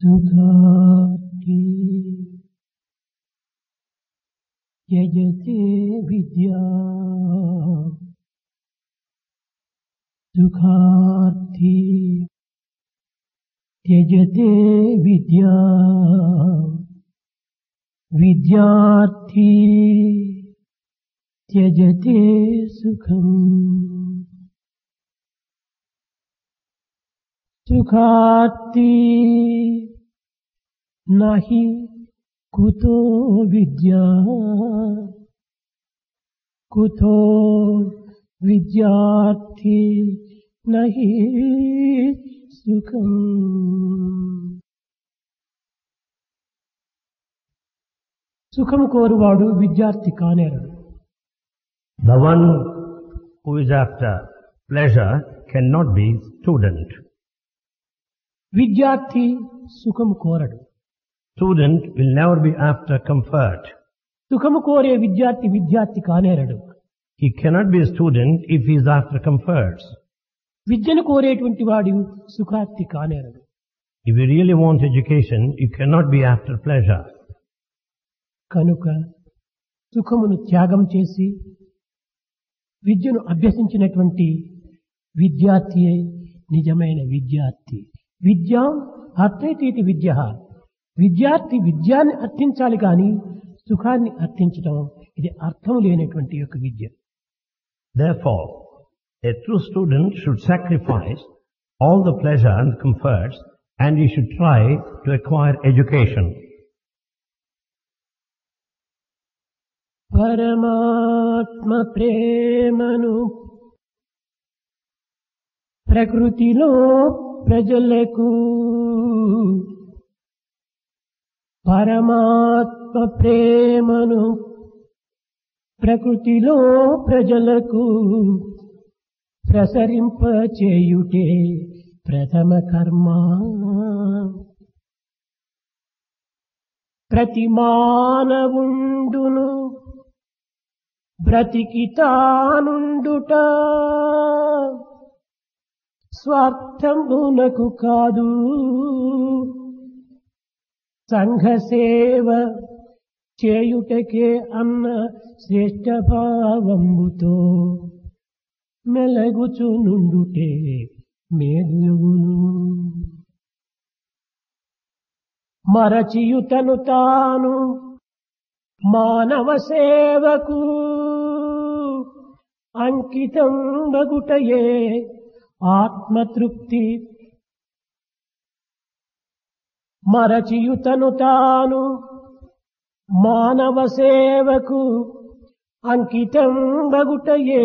సుఖార్థి యజతే విద్యా సుఖార్థి త్యజతే విద్యా విద్యార్థి త్యజతే సుఖం సుఖార్థి నహి కుతో విద్యా కుతో విద్యార్థి నహి సుఖం. సుఖం కోరువాడు విద్యార్థి కానేరడు. The one who is after pleasure cannot be student. విద్యార్థి సుఖం కోరడు. Student will never be after comfort. సుఖము కోరే విద్యార్థి విద్యార్థి కానేరడు. He cannot be a student if he is after comforts. విద్యను కోరేటువంటి వాడు సుఖార్థి కానేరడు. If you really want education, you cannot be after pleasure. కనుక సుఖమును త్యాగం చేసి విద్యను అభ్యసించినటువంటి విద్యార్థియే నిజమైన విద్యార్థి. విద్యా అర్థైతీతి విద్య. విద్యార్థి విద్యాన్ని అర్థించాలి కానీ సుఖాన్ని అర్థించడం ఇది అర్థం లేనటువంటి యొక్క విద్య. Therefore, a true student should sacrifice all the pleasure and comforts, and he should try to acquire education. పరమాత్మ ప్రేమను ప్రకృతిలో ప్రజలకు పరమాత్మ ప్రేమను ప్రకృతిలో ప్రజలకు ప్రసరింపచేయుటే ప్రథమ కర్మ. ప్రతి మానవుండును బ్రతికి తానుండుట స్వార్థమునకు కాదు, సంఘ సేవ చేయుటకే అన్న శ్రేష్ఠ భావముతో మెలగుచునుండుటే మేలుగును. మరచియుతను తాను మానవ సేవకు అంకితం బగుటయే ఆత్మతృప్తి. మరచియుతను తాను మానవ సేవకు అంకితం బగుటయే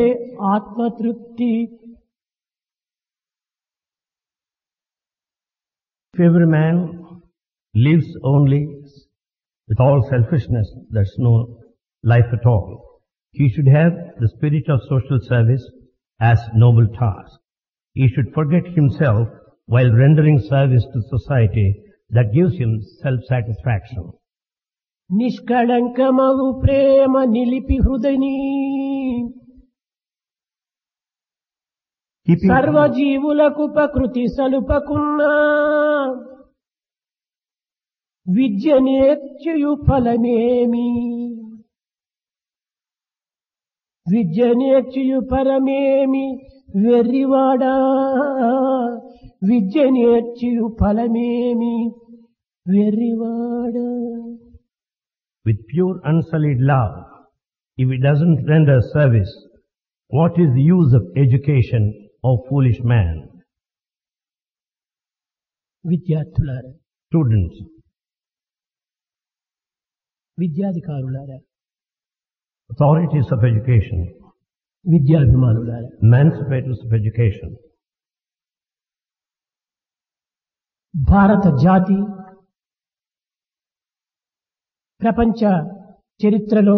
ఆత్మతృప్తి. If every man lives only with all selfishness, that's no life at all. He should have the spirit of social service as noble task. He should forget himself while rendering service to society that gives him self-satisfaction. నిష్కళంకమగు ప్రేమ నిలిపి హృదయని సర్వజీవులకు ప్రకృతి సలుపకున్నా విద్య నేర్చయు ఫలమేమి. విద్య నేర్చయు ఫలమేమి వెర్రివాడా, విద్య నేర్చయు ఫలమేమి వెర్రివాడా. With pure unsullied love, if he doesn't render service, what is the use of education, O foolish man? విద్యార్థులారా, Students, విద్యాధికారులారా, authorities of education, విద్యాభిమానులారా, emancipators of education, భారత జాతి ప్రపంచ చరిత్రలో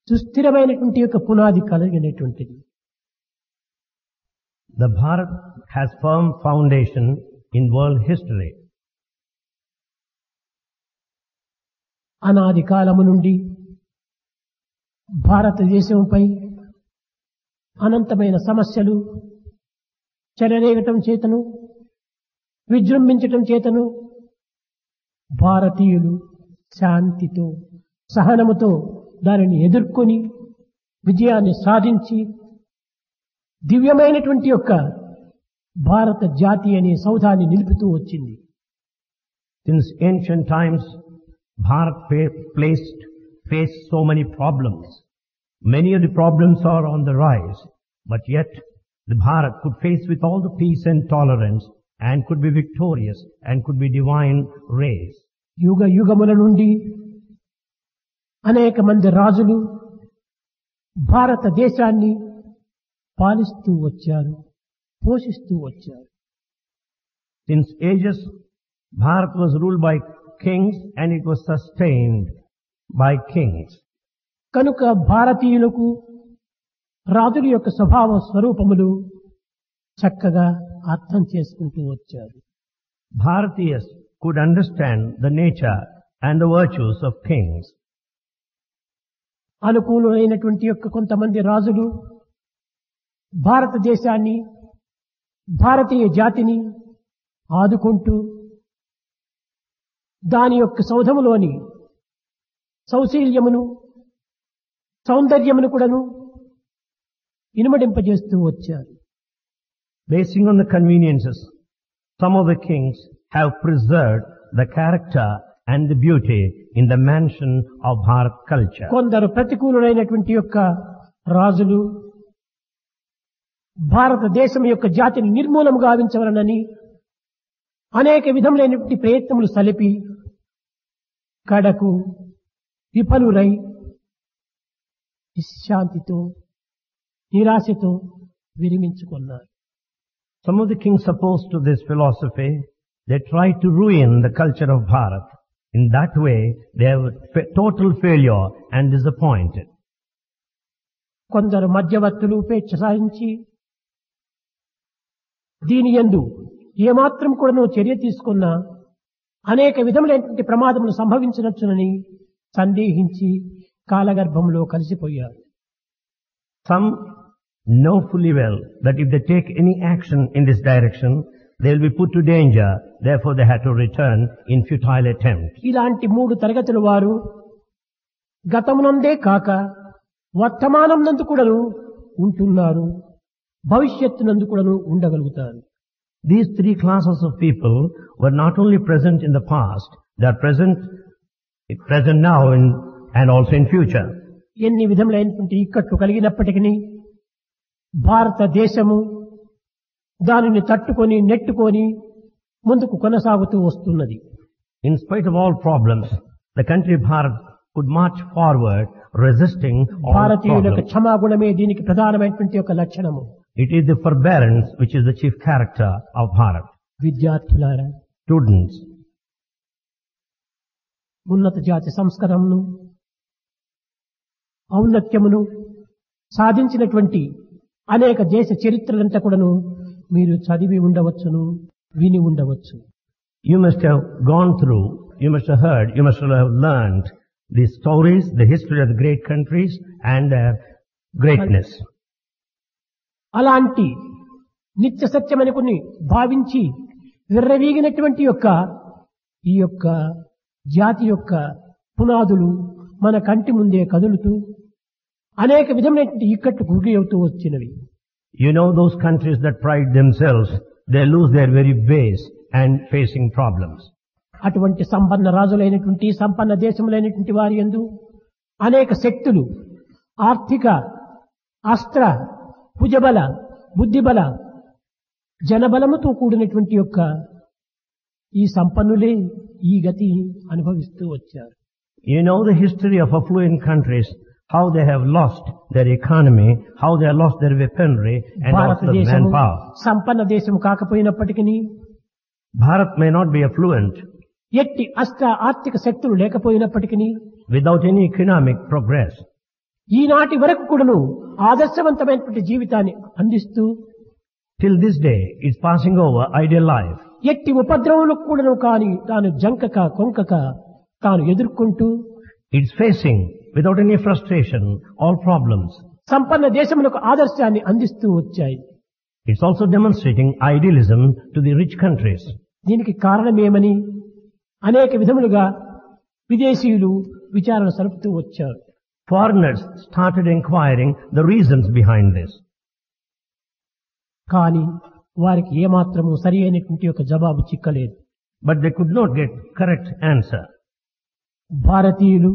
సుస్థిరమైనటువంటి యొక్క పునాది కలిగినటువంటిది. the Bharat has firm foundation in world history. అనాది కాలము నుండి భారతదేశంపై అనంతమైన సమస్యలు చెలరేగటం చేతను విజృంభించటం చేతను భారతీయులు శాంతితో సహనముతో దానిని ఎదుర్కొని విజయాన్ని సాధించి దివ్యమైనటువంటి యొక్క భారత జాతి అనే సౌధాన్ని నిలుపుతూ వచ్చింది. Since ancient times, Bharat faced so many problems. Many of the problems are on the rise, but yet the Bharat could face with all the peace and tolerance and could be victorious and could be divine race. యుగ యుగముల నుండి అనేక మంది రాజులు భారతదేశాన్ని పాలిస్తూ వచ్చారు, పోషిస్తూ వచ్చారు. Since ages, Bharat was ruled by kings and it was sustained by kings. కనుక భారతీయులకు రాజుల యొక్క స్వభావ స్వరూపములు చక్కగా అర్థం చేసుకుంటూ వచ్చారు. Bharatiyas could understand the nature and the virtues of kings. అనుకూలమైనటువంటి యొక్క కొంతమంది రాజులు భారతదేశాన్ని భారతీయ జాతిని ఆదుకుంటూ దాని యొక్క సౌధములోని సౌశీల్యమును సౌందర్యమును కూడాను ఇనుమడింపజేస్తూ వచ్చారు. Basing on the conveniences, some of the kings have preserved the character and the beauty in the mansion of Bharat culture. కొందరు ప్రతికూలులైనటువంటి యొక్క రాజులు భారతదేశం యొక్క జాతిని నిర్మూలము గావించవలనని అనేక విధములైనటువంటి ప్రయత్నములు సలిపి కడకు విఫలురై శాంతితో నిరాశతో విరమించుకున్నారు. Some of the kings opposed to this philosophy, they tried to ruin the culture of Bharat. In that way, they were total failure and disappointed. కొందరు మధ్యవర్తులు ఉపేక్ష సాధించి దీని యందు ఏమాత్రం కూడా చర్య తీసుకున్నా అనేక విధములైనటువంటి ప్రమాదములు సంభవించవచ్చునని సందేహించి కాలగర్భంలో కలిసిపోయారు. Some know fully well that if they take any action in this direction, they will be put to danger. Therefore, they had to return in futile attempt. ఇలాంటి మూడు తరగతుల వారు గతమునందే కాక వర్తమానం నందు కూడాను ఉంటున్నారు, భవిష్యత్తునందు కూడాను ఉండగలుగుతారు. These three classes of people were not only present in the past, they are present now and also in future. ఎన్ని విధములైనటువంటి ఇక్కట్లు కలిగినప్పటికీ భారతదేశము దానిని తట్టుకొని నెట్టుకొని ముందుకు కొనసాగుతూ వస్తున్నది. In spite of all problems, the country Bharat could march forward resisting all భారతీయుల problems. క్షమాగుణమే దీనికి ప్రధానమైనటువంటి ఒక లక్షణము. It is the forbearance which is the chief character of Bharat. విద్యార్థులారా, Students, ఉన్నత జాతి సంస్కారమును ఔన్నత్యమును సాధించినటువంటి అనేక దేశ చరిత్రలంతా కూడాను మీరు చదివి ఉండవచ్చును, విని ఉండవచ్చు. you must have gone through, you must have heard, you must have learned the stories, the history of the great countries and their greatness. అలాంటి నిత్య సత్యమని కొన్ని భావించి విర్రవీగినటువంటి ఈ యొక్క జాతి యొక్క పునాదులు మన కంటి ముందే కదులుతూ అనేక విధమైనటువంటి ఇక్కట్లు గురి అవుతూ వచ్చినవి. You know those countries that pride themselves, they lose their very base and facing problems. అటువంటి సంపన్న రాజులైనటువంటి సంపన్న దేశములైనటువంటి వారి యందు అనేక శక్తులు ఆర్థిక అస్త్ర భుజబల బుద్ధిబల జనబలముతో కూడినటువంటి ఈ సంపన్నులే ఈ గతి అనుభవిస్తూ వచ్చారు. You know the history of affluent countries, how they have lost their economy, how they have lost their weaponry and also భారతదేశము manpower. సంపన్న దేశం కాకపోయినప్పటికీ Bharat may not be affluent ఎట్టి అస్త్ర ఆర్థిక శక్తులు లేకపోయినప్పటికీ without any economic progress. ఈనాటి వరకు కూడాను ఆదర్శవంతమైనటువంటి జీవితాన్ని అందిస్తూ Till this day, it's passing over ideal life. ఎట్టి ఉపద్రవములకు కూడాను కాని తాను జంకక కొంకక తాను ఎదుర్కొంటూ It's facing, without any frustration, all problems. సంపన్న దేశములకు ఆదర్శాన్ని అందిస్తూ వచ్చాయి. It's also demonstrating idealism to the rich countries. దీనికి కారణమేమని అనేక విధములుగా విదేశీయులు విచారణ సరుపుతూ వచ్చారు. Foreigners started inquiring the reasons behind this. కానీ వారికి ఏమాత్రము సరి అయినటువంటి ఒక జవాబు చిక్కలేదు. But they could not get correct answer. భారతీయులు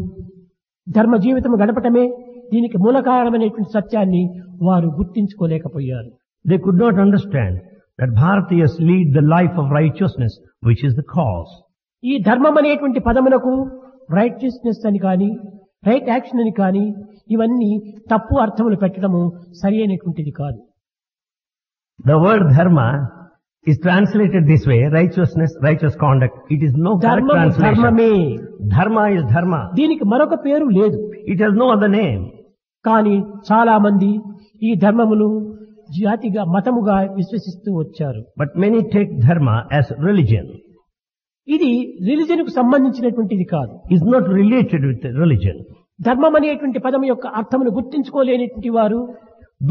ధర్మ జీవితం గడపటమే దీనికి మూల కారణమైనటువంటి సత్యాన్ని వారు గుర్తించుకోలేకపోయారు. They could not understand that Bharatiyas lead the life of righteousness, which is the cause. ఈ ధర్మం అనేటువంటి పదమునకు రైటియస్నెస్ అని కానీ రైట్ యాక్షన్ అని కానీ ఇవన్నీ తప్పు అర్థములు పెట్టడము సరి అయినటువంటిది కాదు. The word dharma is translated this way, righteousness, righteous conduct. It is no correct ధర్మము translation. ధర్మమే, Dharma is dharma. దీనికి మరొక పేరు లేదు. It has no other name. కానీ చాలా మంది ఈ ధర్మమును జాతిగా మతముగా విశ్వసిస్తూ వచ్చారు. But many take dharma as religion. ఇది రిలిజన్ కు సంబంధించినటువంటిది కాదు. It's not related with religion. ధర్మం అనేటువంటి పదం యొక్క అర్థమును గుర్తించుకోలేనటువంటి వారు,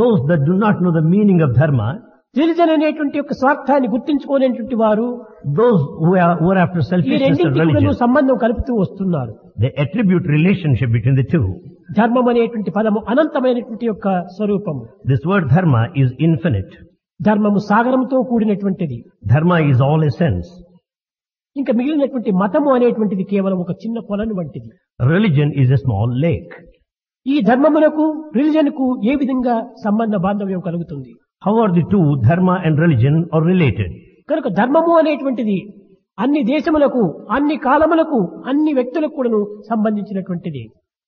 Those that do not know the meaning of dharma, religion అనేటువంటి యొక్క స్వార్థాన్ని గుర్తించుకోలేనటువంటి వారు those who are after ఈ selfishness of రెండింటికి religion, సంబంధం కలుపుతూ వస్తున్నారు. they attribute relationship between the two. ధర్మం అనేటువంటి పదము అనంతమైనటువంటి యొక్క స్వరూపము. This word dharma is infinite. ధర్మము సాగరంతో కూడినటువంటిది. Dharma is all essence. ఇంకా మిగిలినటువంటి మతము అనేటువంటిది కేవలం ఒక చిన్న కొలను వంటిది. Religion is a small lake. ఈ ధర్మమునకు రిలిజన్ కు ఏ విధంగా సంబంధ బాంధవ్యం కలుగుతుంది? How are the two, dharma and religion, are related? కనుక ధర్మము అనేటువంటిది అన్ని దేశములకు, అన్ని కాలములకు, అన్ని వ్యక్తులకు కూడాను సంబంధించినటువంటిది.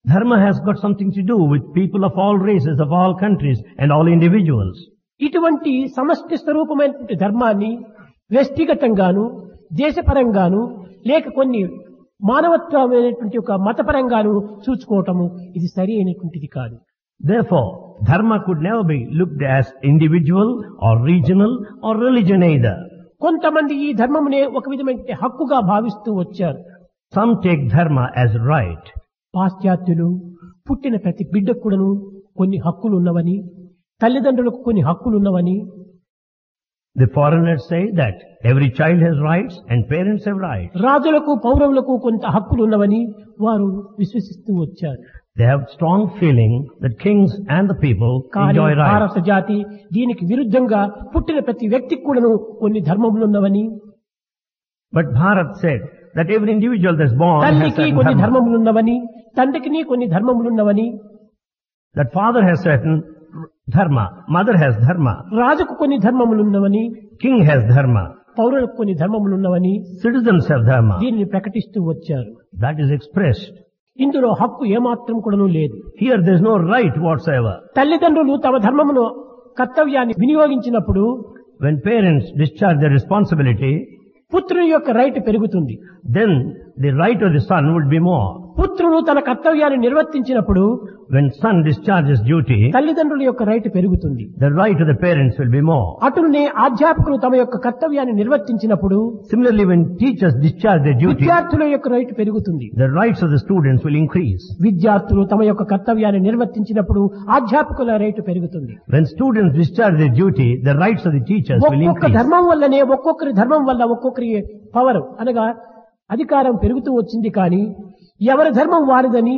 Dharma has got something to do with people of all races, of all countries, and all individuals. ఇటువంటి సమష్టి స్వరూపమైనటువంటి ధర్మాన్ని వ్యక్తిగతంగాను, దేశపరంగాను, లేక కొన్ని మానవత్వమైనటువంటి ఒక మతపరంగాను చూసుకోవటము ఇది సరి అయినటువంటిది కాదు. Therefore, dharma could never be looked as individual or regional or religion either. కొంతమంది ఈ ధర్మమునే ఒక విధమైన హక్కుగా భావిస్తూ వచ్చారు. Some take dharma as right. పాశ్చాత్యులు పుట్టిన ప్రతి బిడ్డకు కూడాను కొన్ని హక్కులు ఉన్నవని, తల్లిదండ్రులకు కొన్ని హక్కులు ఉన్నవని, The foreigners say that every child has rights and parents have rights. రాజులకు పౌరవులకు కొంత హక్కులు ఉన్నవని వారు విశ్వసిస్తూ వచ్చారు. They have strong feeling that kings and the people కానీ enjoy rights. భారత జాతి దీనికి విరుద్ధంగా పుట్టిన ప్రతి వ్యక్తికి కూడాను కొన్ని ధర్మములు ఉన్నవని, But Bharat said that every individual that's born has తల్లికి certain కొన్ని dharma. ధర్మములు ఉన్నవని, తండ్రికి కొన్ని ధర్మములు ఉన్నవని, That father has certain dharma, mother has dharma, రాజుకు కొన్ని ధర్మములు ఉన్నవని, king has dharma, పౌరులకు కొన్ని ధర్మములు ఉన్నవని citizens have dharma. దీనిని ప్రకటిస్తూ వచ్చారు. That is expressed. ఇందులో హక్కు ఏమాత్రం కూడాను లేదు. Here there is no right whatsoever. తల్లిదండ్రులు తమ ధర్మమును కర్తవ్యాన్ని వినియోగించినప్పుడు When parents discharge their responsibility, పుత్రుని యొక్క రైట్ పెరుగుతుంది. then the right of the son would be more. పుత్రుడు తన కర్తవ్యాన్ని నిర్వర్తించినప్పుడు When son discharges duty, తల్లిదండ్రుల యొక్క రైట్ పెరుగుతుంది. the right of the parents will be more. అటునే అధ్యాపకులు తమ యొక్క కర్తవ్యాన్ని నిర్వర్తించినప్పుడు Similarly, when teachers discharge their duty, విద్యార్థుల యొక్క రైట్ పెరుగుతుంది. the rights of the students will increase. విద్యార్థులు తమ యొక్క కర్తవ్యాన్ని నిర్వర్తించినప్పుడు అధ్యాపకుల రైట్ పెరుగుతుంది. When students discharge their duty, the rights of the teachers will ఒక్కొక్క increase. ధర్మం వల్లనే ఒక్కొక్కరి ధర్మం వల్ల ఒక్కొక్కరి పవర్ అనగా అధికారం పెరుగుతూ వచ్చింది. కానీ ఎవరి ధర్మం వారిదని,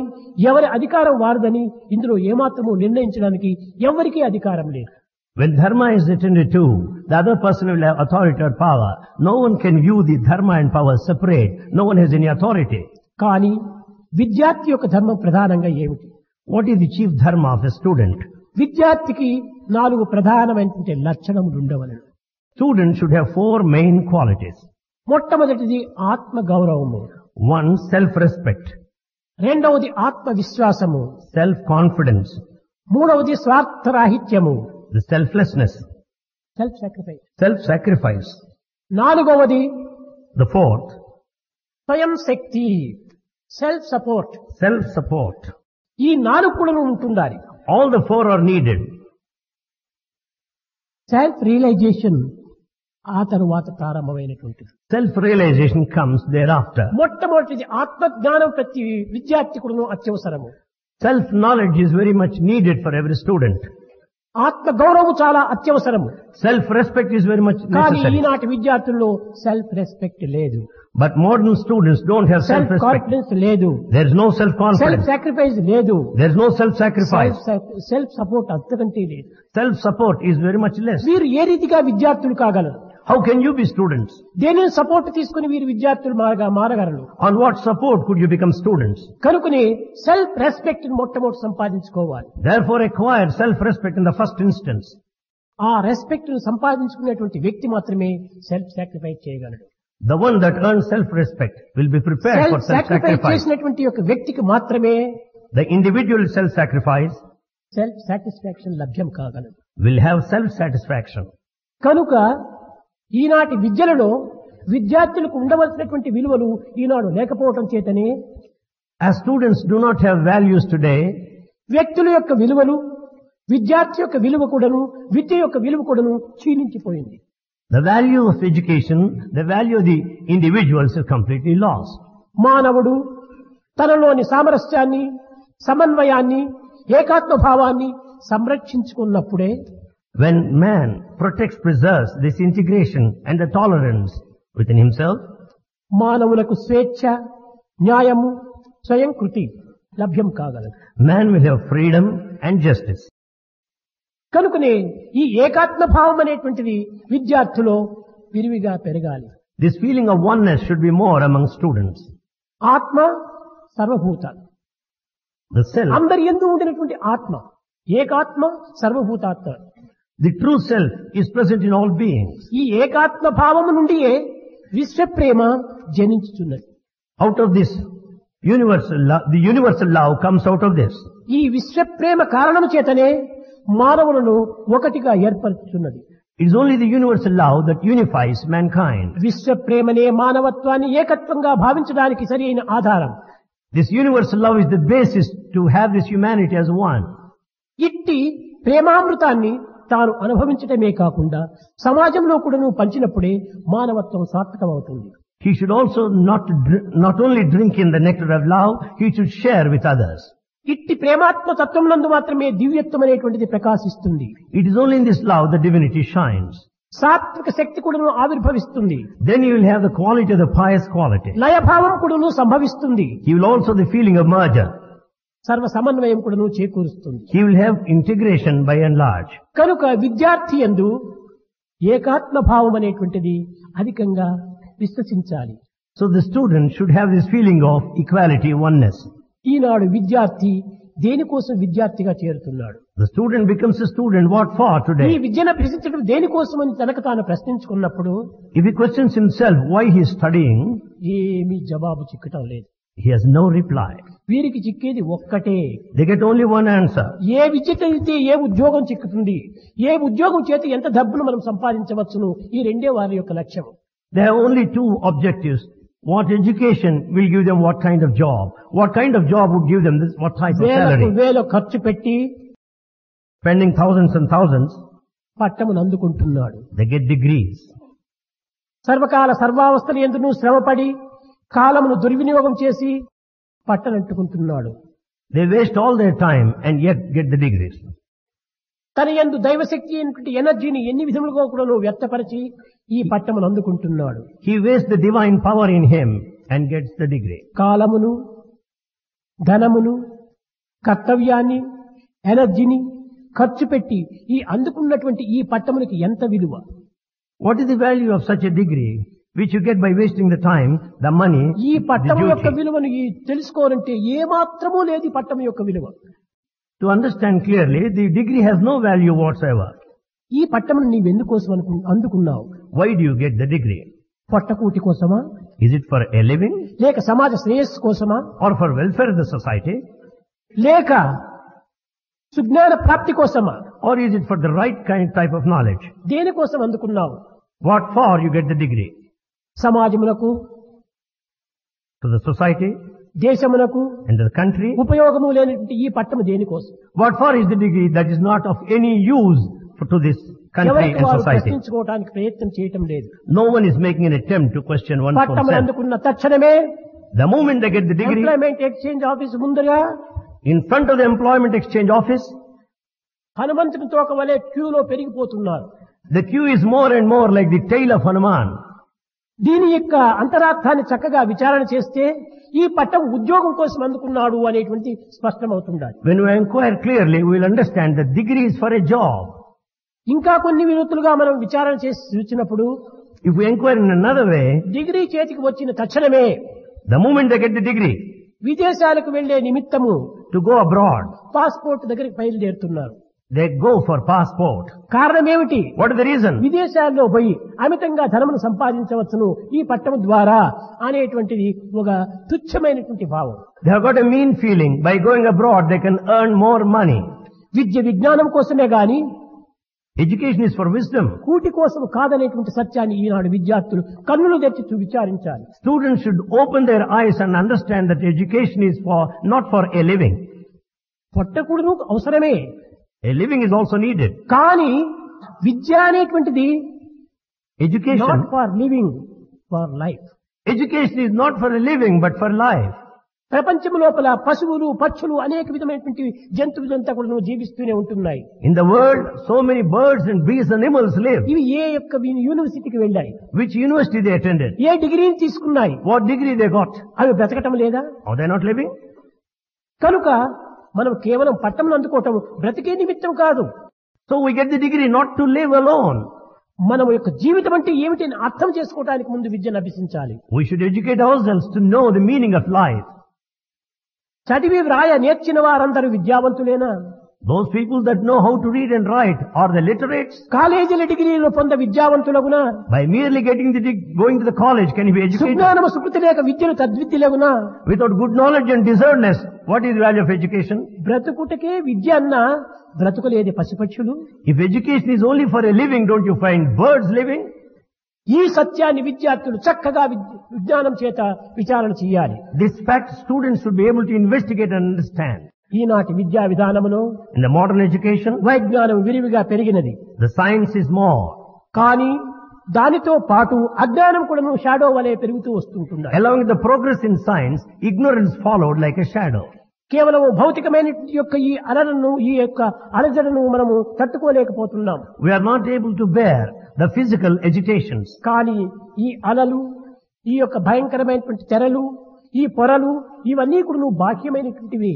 ఎవరి అధికారం వారిదని ఇందులో ఏమాత్రము నిర్ణయించడానికి ఎవరికీ అధికారం లేదు. When dharma is attended to, the other person will have authority or power. No one can view the dharma and power separate. No one has any authority. కానీ విద్యార్థి యొక్క ధర్మం ప్రధానంగా ఏమిటి? What is the chief dharma of a student? విద్యార్థికి 4 ప్రధానమైనటువంటి లక్షణములు ఉండవలెను. Students should have 4 main qualities. మొట్టమొదటిది ఆత్మ గౌరవము, 1, self-respect, రెండవది ఆత్మ విశ్వాసము, self-confidence, మూడవది స్వార్థరాహిత్యము, the selflessness, self sacrifice, self-sacrifice. నాలుగవది The 4th, స్వయం శక్తి, సెల్ఫ్ సపోర్ట్. self-support. ఈ 4 కూడా ఉంటుండాలి. All the 4 are needed. Self realization ఆ తరువాత ప్రారంభమైనటువంటిది. Self-realization comes thereafter. మొట్టమొదటిది ఆత్మజ్ఞానం ప్రతి విద్యార్థి కూడా అత్యవసరము. Self-knowledge is very much needed for every student. ఆత్మ గౌరవం చాలా అత్యవసరము. Self-respect is very much కానీ necessary. ఈనాటి విద్యార్థుల్లో సెల్ఫ్ రెస్పెక్ట్ లేదు, But modern students don't have self self-respect. Confidence లేదు, There is no self self-confidence. Sacrifice లేదు, There is no self-sacrifice. Self support అంతకంటే లేదు. Self-support is very much less. వీరు ఏ రీతిగా విద్యార్థులు కాగలరు? How can you be students? దేనిని support తీసుకుని వీరు విద్యార్థులు మారగలరు? On what support could you become students? కనుకనే సెల్ఫ్ రెస్పెక్ట్ మొట్టమొదటి సంపాదించుకోవాలి. Therefore acquire self-respect in the first instance. ఆ రెస్పెక్ట్ ను సంపాదించుకునేటువంటి వ్యక్తి మాత్రమే సెల్ఫ్ సాక్రిఫైస్ చేయగలడు. The one that earns self-respect will be prepared for self sacrifice self-sacrifice. చేసినటువంటి ఒక వ్యక్తికి మాత్రమే The individual self-sacrifice self satisfaction లభ్యం కాగలదు. will have self-satisfaction. కనుక ఈనాటి విద్యలలో విద్యార్థులకు ఉండవలసినటువంటి విలువలు ఈనాడు లేకపోవటం చేతనే As students do not have values today, వ్యక్తుల యొక్క విలువలు, విద్యార్థి యొక్క విలువ కూడాను, విద్య యొక్క విలువ కూడాను క్షీణించిపోయింది. the value of education, the value of the individuals is completely lost. మానవుడు తనలోని సామరస్యాన్ని, సమన్వయాన్ని, ఏకాత్మ భావాన్ని సంరక్షించుకున్నప్పుడే When man protects, preserves this integration and the tolerance within himself, మానవులకు స్వేచ్ఛ, న్యాయము, స్వయం కృతి లభ్యం కాగలదు. man will have freedom and justice. కనుకనే ఈ ఏకాత్మ భావం అనేటువంటిది విద్యార్థులో విరివిగా పెరగాలి. This feeling of oneness should be more among students. ఆత్మ సర్వభూత, The self, అందరి యందు ఉండినటువంటి ఆత్మ ఏకాత్మ సర్వభూతాత్మ. the true self is present in all beings. ఈ ఏకాత్మ భావము నుండియే విశ్వ ప్రేమ జనించుచున్నది. Out of this universal love, the universal love comes out of this. ఈ విశ్వ ప్రేమ కారణము చేతనే మానవులను ఒకటిగా ఏర్పరుచుతున్నది. It is only the universal love that unifies mankind. విశ్వ ప్రేమనే మానవత్వాన్ని ఏకత్వంగా భావించడానికి సరైన ఆధారం. This universal love is the basis to have this humanity as one. ఇట్టి ప్రేమామృతాన్ని తాను అనుభవించటమే కాకుండా సమాజంలో కూడాను పంచినప్పుడే మానవత్వం సార్థకమవుతుంది. He should also not only drink in the nectar of love, he should share with others. ఇట్టి ప్రేమాత్మ తత్వం నందు మాత్రమే దివ్యత్వం అనేటువంటిది ప్రకాశిస్తుంది. It is only in this love that divinity shines. సాత్విక శక్తి కూడాను ఆవిర్భవిస్తుంది. Then you will have the quality of the pious quality. లయభావం కూడాను సంభవిస్తుంది. He will also the feeling of merger. సర్వ సమన్వయం కూడాను చేకూరుస్తుంది. He will have integration by and large. కనుక విద్యార్థి యందు ఏకాత్మ భావం అనేటువంటిది అధికంగా విశ్వసించాలి. So the student should have this feeling of equality, oneness. ఈనాడు విద్యార్థి దేనికోసం విద్యార్థిగా చేరుతున్నాడు? The student becomes a student, what for ఈ today? విద్యను అభ్యసించడం దేనికోసం అని తనకు తాను ప్రశ్నించుకున్నప్పుడు If he questions himself why he is studying, ఏమీ జవాబు చిక్కటం లేదు. he has no reply. వీరికి చిక్కేది ఒక్కటే, They get only one answer. ఏ విద్య చదివితే ఏ ఉద్యోగం చిక్కుతుంది, ఏ ఉద్యోగం చేత ఎంత డబ్బును మనం సంపాదించవచ్చును, ఈ రెండే వారి యొక్క లక్ష్యం. They have only two objectives. What education will give them what kind of job? What kind of job would give them this, what type of వేలకు salary? వేల ఖర్చు పెట్టి Spending thousands and thousands, పట్టమును అందుకుంటున్నాడు. they get degrees. సర్వకాల సర్వావస్థలు ఎందును శ్రమపడి కాలమును దుర్వినియోగం చేసి పట్టనంటుకుంటున్నాడు. They waste all their time and yet get the degrees. తన యందు దైవశక్తి అయినటువంటి ఎనర్జీని ఎన్ని విధములుగా కూడా వ్యక్తపరిచి ఈ పట్టమును అందుకుంటున్నాడు. He wastes the divine power in him and gets the degree. కాలమును, ధనమును, కర్తవ్యాన్ని, ఎనర్జీని ఖర్చు పెట్టి ఈ అందుకున్నటువంటి ఈ పట్టమునికి ఎంత విలువ? What is the value of such a degree which you get by wasting the time, the money, ఈ the పట్టము యొక్క duty? విలువను తెలుసుకోవాలంటే ఏ మాత్రమూ లేదు ఈ పట్టము యొక్క విలువ. To understand clearly, the degree has no value whatsoever. ఈ పట్టమును నీవెందుకోసం అందుకున్నావు? Why do you get the degree? పొట్టకూటి కోసమా, Is it for a living లేక సమాజ శ్రేయస్సు కోసమా, or for welfare of the society? లేక సుజ్ఞాన ప్రాప్తి కోసమా? Or is it for the right type of knowledge? దేనికోసం అందుకున్నావు? What for you get the degree? సమాజమునకు, To the society దేశమునకు and to the country? ఉపయోగము లేనటువంటి ఈ పట్టము దేనికోసం? What for is the degree that is not of any use to this country ఎవరికి and వారు society? ప్రశ్నించుకోవడానికి ప్రయత్నం చేయటం లేదు. No one is making an attempt to question one's own పట్టము self. అందుకున్న తక్షణమే The moment they get the degree, employment exchange office ముందుగా in front of the employment exchange office, హనుమంతుని తోక వలె క్యూలో పెరిగిపోతున్నారు. The queue is more and more like the tail of Hanuman. దీని యొక్క అంతరార్థాన్ని చక్కగా విచారణ చేస్తే ఈ పట్టం ఉద్యోగం కోసం అందుకున్నాడు అనేటువంటి స్పష్టమవుతుండాలి. When we inquire clearly, we will understand that degree is for a job. ఇంకా కొన్ని వినూత్తులుగా మనం విచారణ చేసి చూసినప్పుడు If we inquire in another way, degree చేతికి వచ్చిన తక్షణమే the moment they get the degree, విదేశాలకు వెళ్లే నిమిత్తము to go abroad, పాస్పోర్ట్ దగ్గరికి బయలుదేరుతున్నారు. they go for passport. కారణం ఏమిటి? What is the reason? విదేశాల్లో పోయి అమితంగా ధనమును సంపాదించవచ్చును ఈ పట్టణం ద్వారా అనేటువంటిది ఒక తుచ్చమైనటువంటి భావం. They have got a mean feeling. By going abroad, they can earn more money. విద్య విజ్ఞానం కోసమే గాని Education is for wisdom. కూటి కోసం కాదనేటువంటి సత్యాన్ని ఈనాడు విద్యార్థులు కన్నులు తెచ్చి విచారించాలి. Students should open their eyes and understand that education is not for a living. పొట్టకూడను అవసరమే, A living is also needed. కానీ విద్య అనేటువంటిది Education, not for living, for life. education is not for a living, but for life. ప్రపంచం లోపల పశువులు పక్షులు అనేక విధమైనటువంటి జంతువులంతా కూడా జీవిస్తూనే ఉంటున్నాయి. In the world, so many birds and beasts and animals live. ఇవి ఏ యొక్క యూనివర్సిటీకి వెళ్ళాయి, Which university they attended? ఏ డిగ్రీని తీసుకున్నాయి, What degree they got? అవి బ్రతకటం లేదా? Are they not living? కనుక మనం కేవలం పట్టం అందుకోవటం బ్రతికే నిమిత్తం కాదు. So we get the degree not to live alone. మనం యొక్క జీవితం అంటే ఏమిటి అని అర్థం చేసుకోవడానికి ముందు విద్యను అభ్యసించాలి. We should educate ourselves to know the meaning of life. చదివి వ్రాయ నేర్చిన వారందరూ విద్యావంతులేనా? Those people that know how to read and write, are they literates? కాలేజీల డిగ్రీలు పొంద విద్యావంతులగునా? By merely getting going to the college, can he be educated? సుజ్ఞానము Sukriti లేక విద్యను తద్విద్యలగునా? Without good knowledge and discernment, what is the value of education? బ్రతుకుటకే విద్య అన్నా బ్రతుకులేది పశుపక్షులు. If education is only for a living, don't you find birds living? ఈ సత్యాన్ని విద్యార్థులు చక్కగా విజ్ఞానం చేత విచారణ చేయాలి. This fact students should be able to investigate and understand. ఈనాటి విద్యా విధానములో In the modern education, వైజ్ఞానం విరివిగా పెరిగినది. the science is more. కానీ దానితో పాటు అజ్ఞానం కూడా షాడో వలె పెరుగుతూ వస్తుంటుంది. Along with the progress in science, ignorance followed like a shadow. కేవలం భౌతికమైన యొక్క ఈ అలలను ఈ యొక్క అలజడను మనము తట్టుకోలేకపోతున్నాం. We are not able to bear the physical agitations. కానీ ఈ అలలు, ఈ యొక్క భయంకరమైనటువంటి తెరలు, ఈ పొరలు ఇవన్నీ కూడా బాహ్యమైనటువంటివి.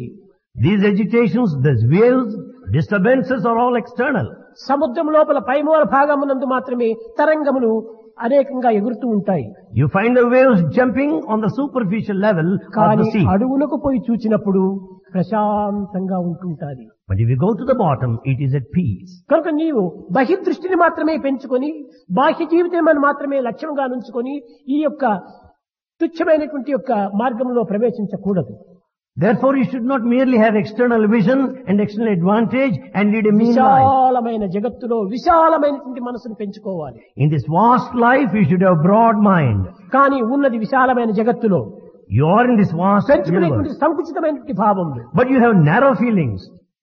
These agitations, these waves, disturbances are all external. సముద్రం లోపల పైమూల భాగమునందు మాత్రమే తరంగములు అనేకంగా ఎగురుతూ ఉంటాయి. You find the waves jumping on the superficial level of కానీ the sea. అడుగునకు పోయి చూచినప్పుడు ప్రశాంతంగా ఉంటుంటాది. But if you go to the bottom, it is at peace. కనుక నీవు బహిర్దృష్టిని మాత్రమే పెంచుకొని బాహ్య జీవితం మాత్రమే లక్ష్యంగా నుంచుకొని ఈ యొక్క తుచ్చమైనటువంటి యొక్క మార్గంలో ప్రవేశించకూడదు. Therefore, you should not merely have external vision and external advantage and lead a mean life. విశాలమైన జగత్తులో విశాలమైనటువంటి మనసును పెంచుకోవాలి. In this vast life, you should have broad mind. కానీ ఉన్నది విశాలమైన జగత్తులో You are in this vast పెంచుకునేటువంటి universe, సంకుచితమైనటువంటి భావం. but you have narrow feelings.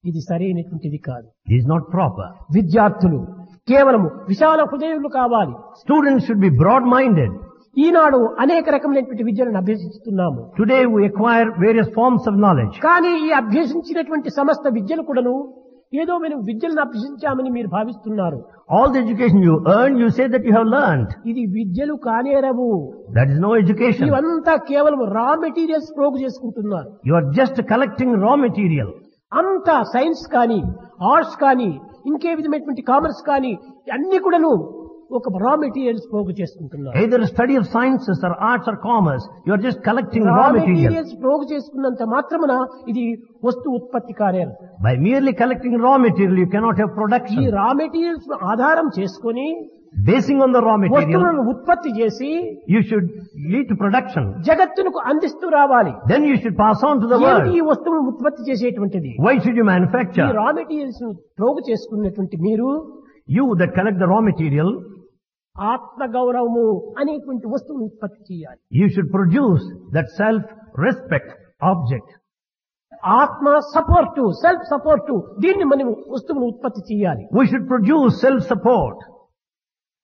ఇది సరైనటువంటిది కాదు. It is not proper. విద్యార్థులు కేవలము విశాల హృదయులు కావాలి. Students should be broad-minded. ఈనాడు అనేక రకమైనటువంటి విద్యలను అభ్యసిస్తున్నాము. Today, we acquire various forms of knowledge. కానీ ఈ అభ్యసించినటువంటి సమస్త విద్యలు కూడాను ఏదో మనం విద్యలను అభ్యసించామని మీరు భావిస్తున్నారు. All the education you earn, you say that you have learned. ఇది విద్యలు కానేరవు. That is no education. ఇవంతా కేవలం రా మెటీరియల్స్ ప్రోగు చేసుకుంటున్నారు. You are just collecting raw material. అంతా సైన్స్ కానీ ఆర్ట్స్ కానీ ఇంకే విధమైనటువంటి కామర్స్ కానీ అన్ని కూడాను ఒక రా మెటీరియల్స్ ప్రోగు చేసుకుంటున్నారు. Either study of sciences or arts or commerce, you are just collecting రా raw material. మెటీరియల్స్ ప్రోగు చేసుకున్నంత మాత్రమున ఇది వస్తు ఉత్పత్తి కానేరు. By merely collecting raw material, you cannot have ఈ production. రా మెటీరియల్స్ ఆధారం చేసుకొని Basing on the raw material, వస్తువులను ఉత్పత్తి చేసి you should lead to production. జగత్తునకు అందిస్తూ రావాలి. Then you should pass on to the ఏమిటి ఈ world. వస్తువును ఉత్పత్తి చేసేటువంటిది? Why should you ఈ manufacture? రా మెటీరియల్స్ ప్రోగు చేసుకున్నటువంటి మీరు You that collect the raw material, ఆత్మ గౌరవము అనేటువంటి వస్తువును ఉత్పత్తి చేయాలి. you should produce that self-respect object. ఆత్మ సపోర్టు, సెల్ఫ్ సపోర్టు, దీన్ని మనం వస్తువును ఉత్పత్తి చేయాలి. We should produce self-support.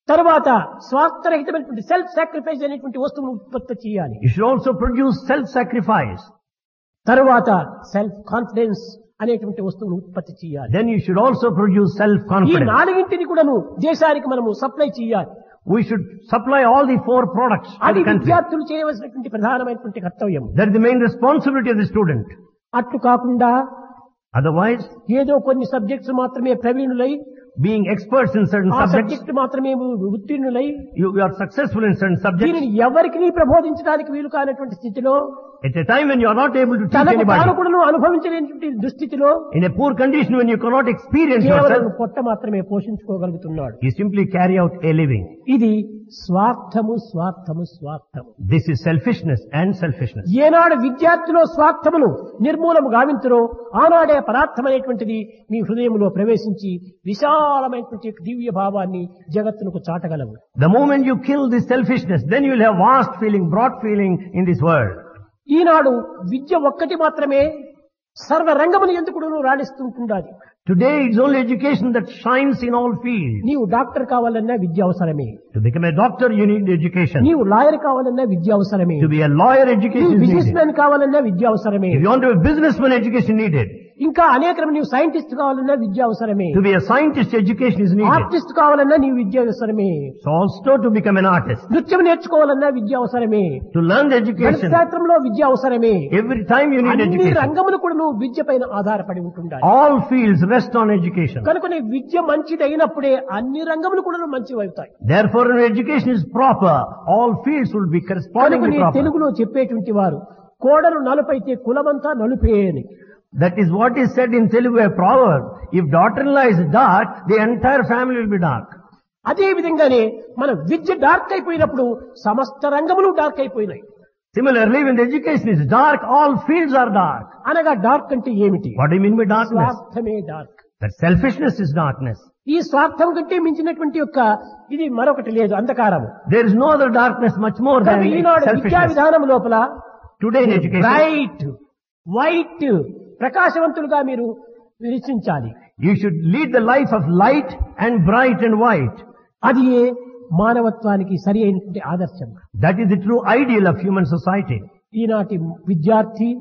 తర్వాత స్వార్థరహితమైనటువంటి సెల్ఫ్ సాక్రిఫైస్ అనేటువంటి వస్తువును ఉత్పత్తి చేయాలి. You should also produce self-sacrifice. తర్వాత సెల్ఫ్ కాన్ఫిడెన్స్ అనేటువంటి వస్తువును ఉత్పత్తి చేయాలి. Then you should also produce ఈ self-confidence. నాలుగింటిని కూడాను దేశానికి మనము సప్లై చేయాలి. We should supply all the 4 products to అది the country. విద్యార్థులు చేయవలసినటువంటి ప్రధానమైనటువంటి కర్తవ్యం. That is the main responsibility of the student. అట్లు కాకుండా Otherwise, ఏదో కొన్ని సబ్జెక్ట్స్ మాత్రమే ప్రవీణులై, being experts in certain ఆ subjects, సబ్జెక్ట్ మాత్రమే ఉత్తీర్ణులై you are successful in certain subjects. దీనిని ఎవరికి ప్రబోధించడానికి వీలు కానటువంటి స్థితిలో, At a time when you are not able to teach తనకు anybody, తాను కూడాను అనుభవించలేనటువంటి దుస్థితిలో in a poor condition when you cannot experience కేవలం yourself, పొట్ట మాత్రమే పోషించుకోగలుగుతున్నాడు. you simply carry out a living. ఇది స్వార్థము స్వార్థము స్వార్థము. This is selfishness and selfishness. ఏనాడు విద్యార్థిలో స్వార్థమును నిర్మూలము గావింతురో ఆనాడే పరార్థమైనటువంటిది మీ హృదయంలో ప్రవేశించి విశాలమైనటువంటి దివ్య భావాన్ని జగత్తునకు చాటగలవు. The moment you kill this selfishness, then you will have vast feeling, broad feeling in this world. ఈనాడు విద్య ఒక్కటి మాత్రమే సర్వ రంగములు ఎందుకు రాణిస్తుంటుండాలి. Today it's only education that shines in all fields. నీవు డాక్టర్ కావాలన్నా విద్య అవసరమే. To become a doctor you need education. నీవు lawyer కావాలన్నా విద్య అవసరమే. To be a lawyer education నీవు is బిజినెస్ needed. మ్యాన్ కావాలన్నా విద్య అవసరమే. If you want to be a businessman, education needed. ఇంకా అనేక నీవు సైంటిస్ట్ కావాలన్నా విద్య అవసరమే. To be a scientist, education is needed. Artist కావాలన్నా నీవు విద్య అవసరమే. So also to become an artist. నృత్యం నేర్చుకోవాలన్నా విద్య అవసరమే. To learn the education, శాస్త్రంలో విద్య అవసరమే. every time you need అన్ని education. రంగములు కూడా నువ్వు విద్య పైన ఆధారపడి ఉంటుండాలి. All fields rest on education. కనుక నీ విద్య మంచిది అయినప్పుడే అన్ని రంగములు కూడా మంచివి అవుతాయి. Therefore when education is proper, all fields will be కనుక correspondingly నీ proper. తెలుగులో చెప్పేటువంటి వారు కోడలు నలుపైతే కులమంతా నలుపే అని. That is what is said in Telugu, a proverb. If daughter-in-law is dark, the entire family will be dark. అదే విధంగానే మన విద్య డార్క్ అయిపోయినప్పుడు సమస్త రంగములు డార్క్ అయిపోయినాయి. Similarly, when the education is dark, all fields are dark. అనగా dark అంటే ఏమిటి? What do you mean by darkness? స్వార్థమే dark. That selfishness is darkness. ఈ స్వార్థం కంటే మించినటువంటి యొక్క ఇది మరొకటి లేదు, అంధకారము. There is no other darkness much more than కనుక ఈనాడు విద్యా selfishness. విధానం లోపల Today in education, bright white ప్రకాశవంతులుగా మీరు విరచించాలి. you should lead the life of light and bright and white. అది మానవత్వానికి సరి అయినటువంటి ఆదర్శం. That is the true ideal of human society. ఈనాటి విద్యార్థి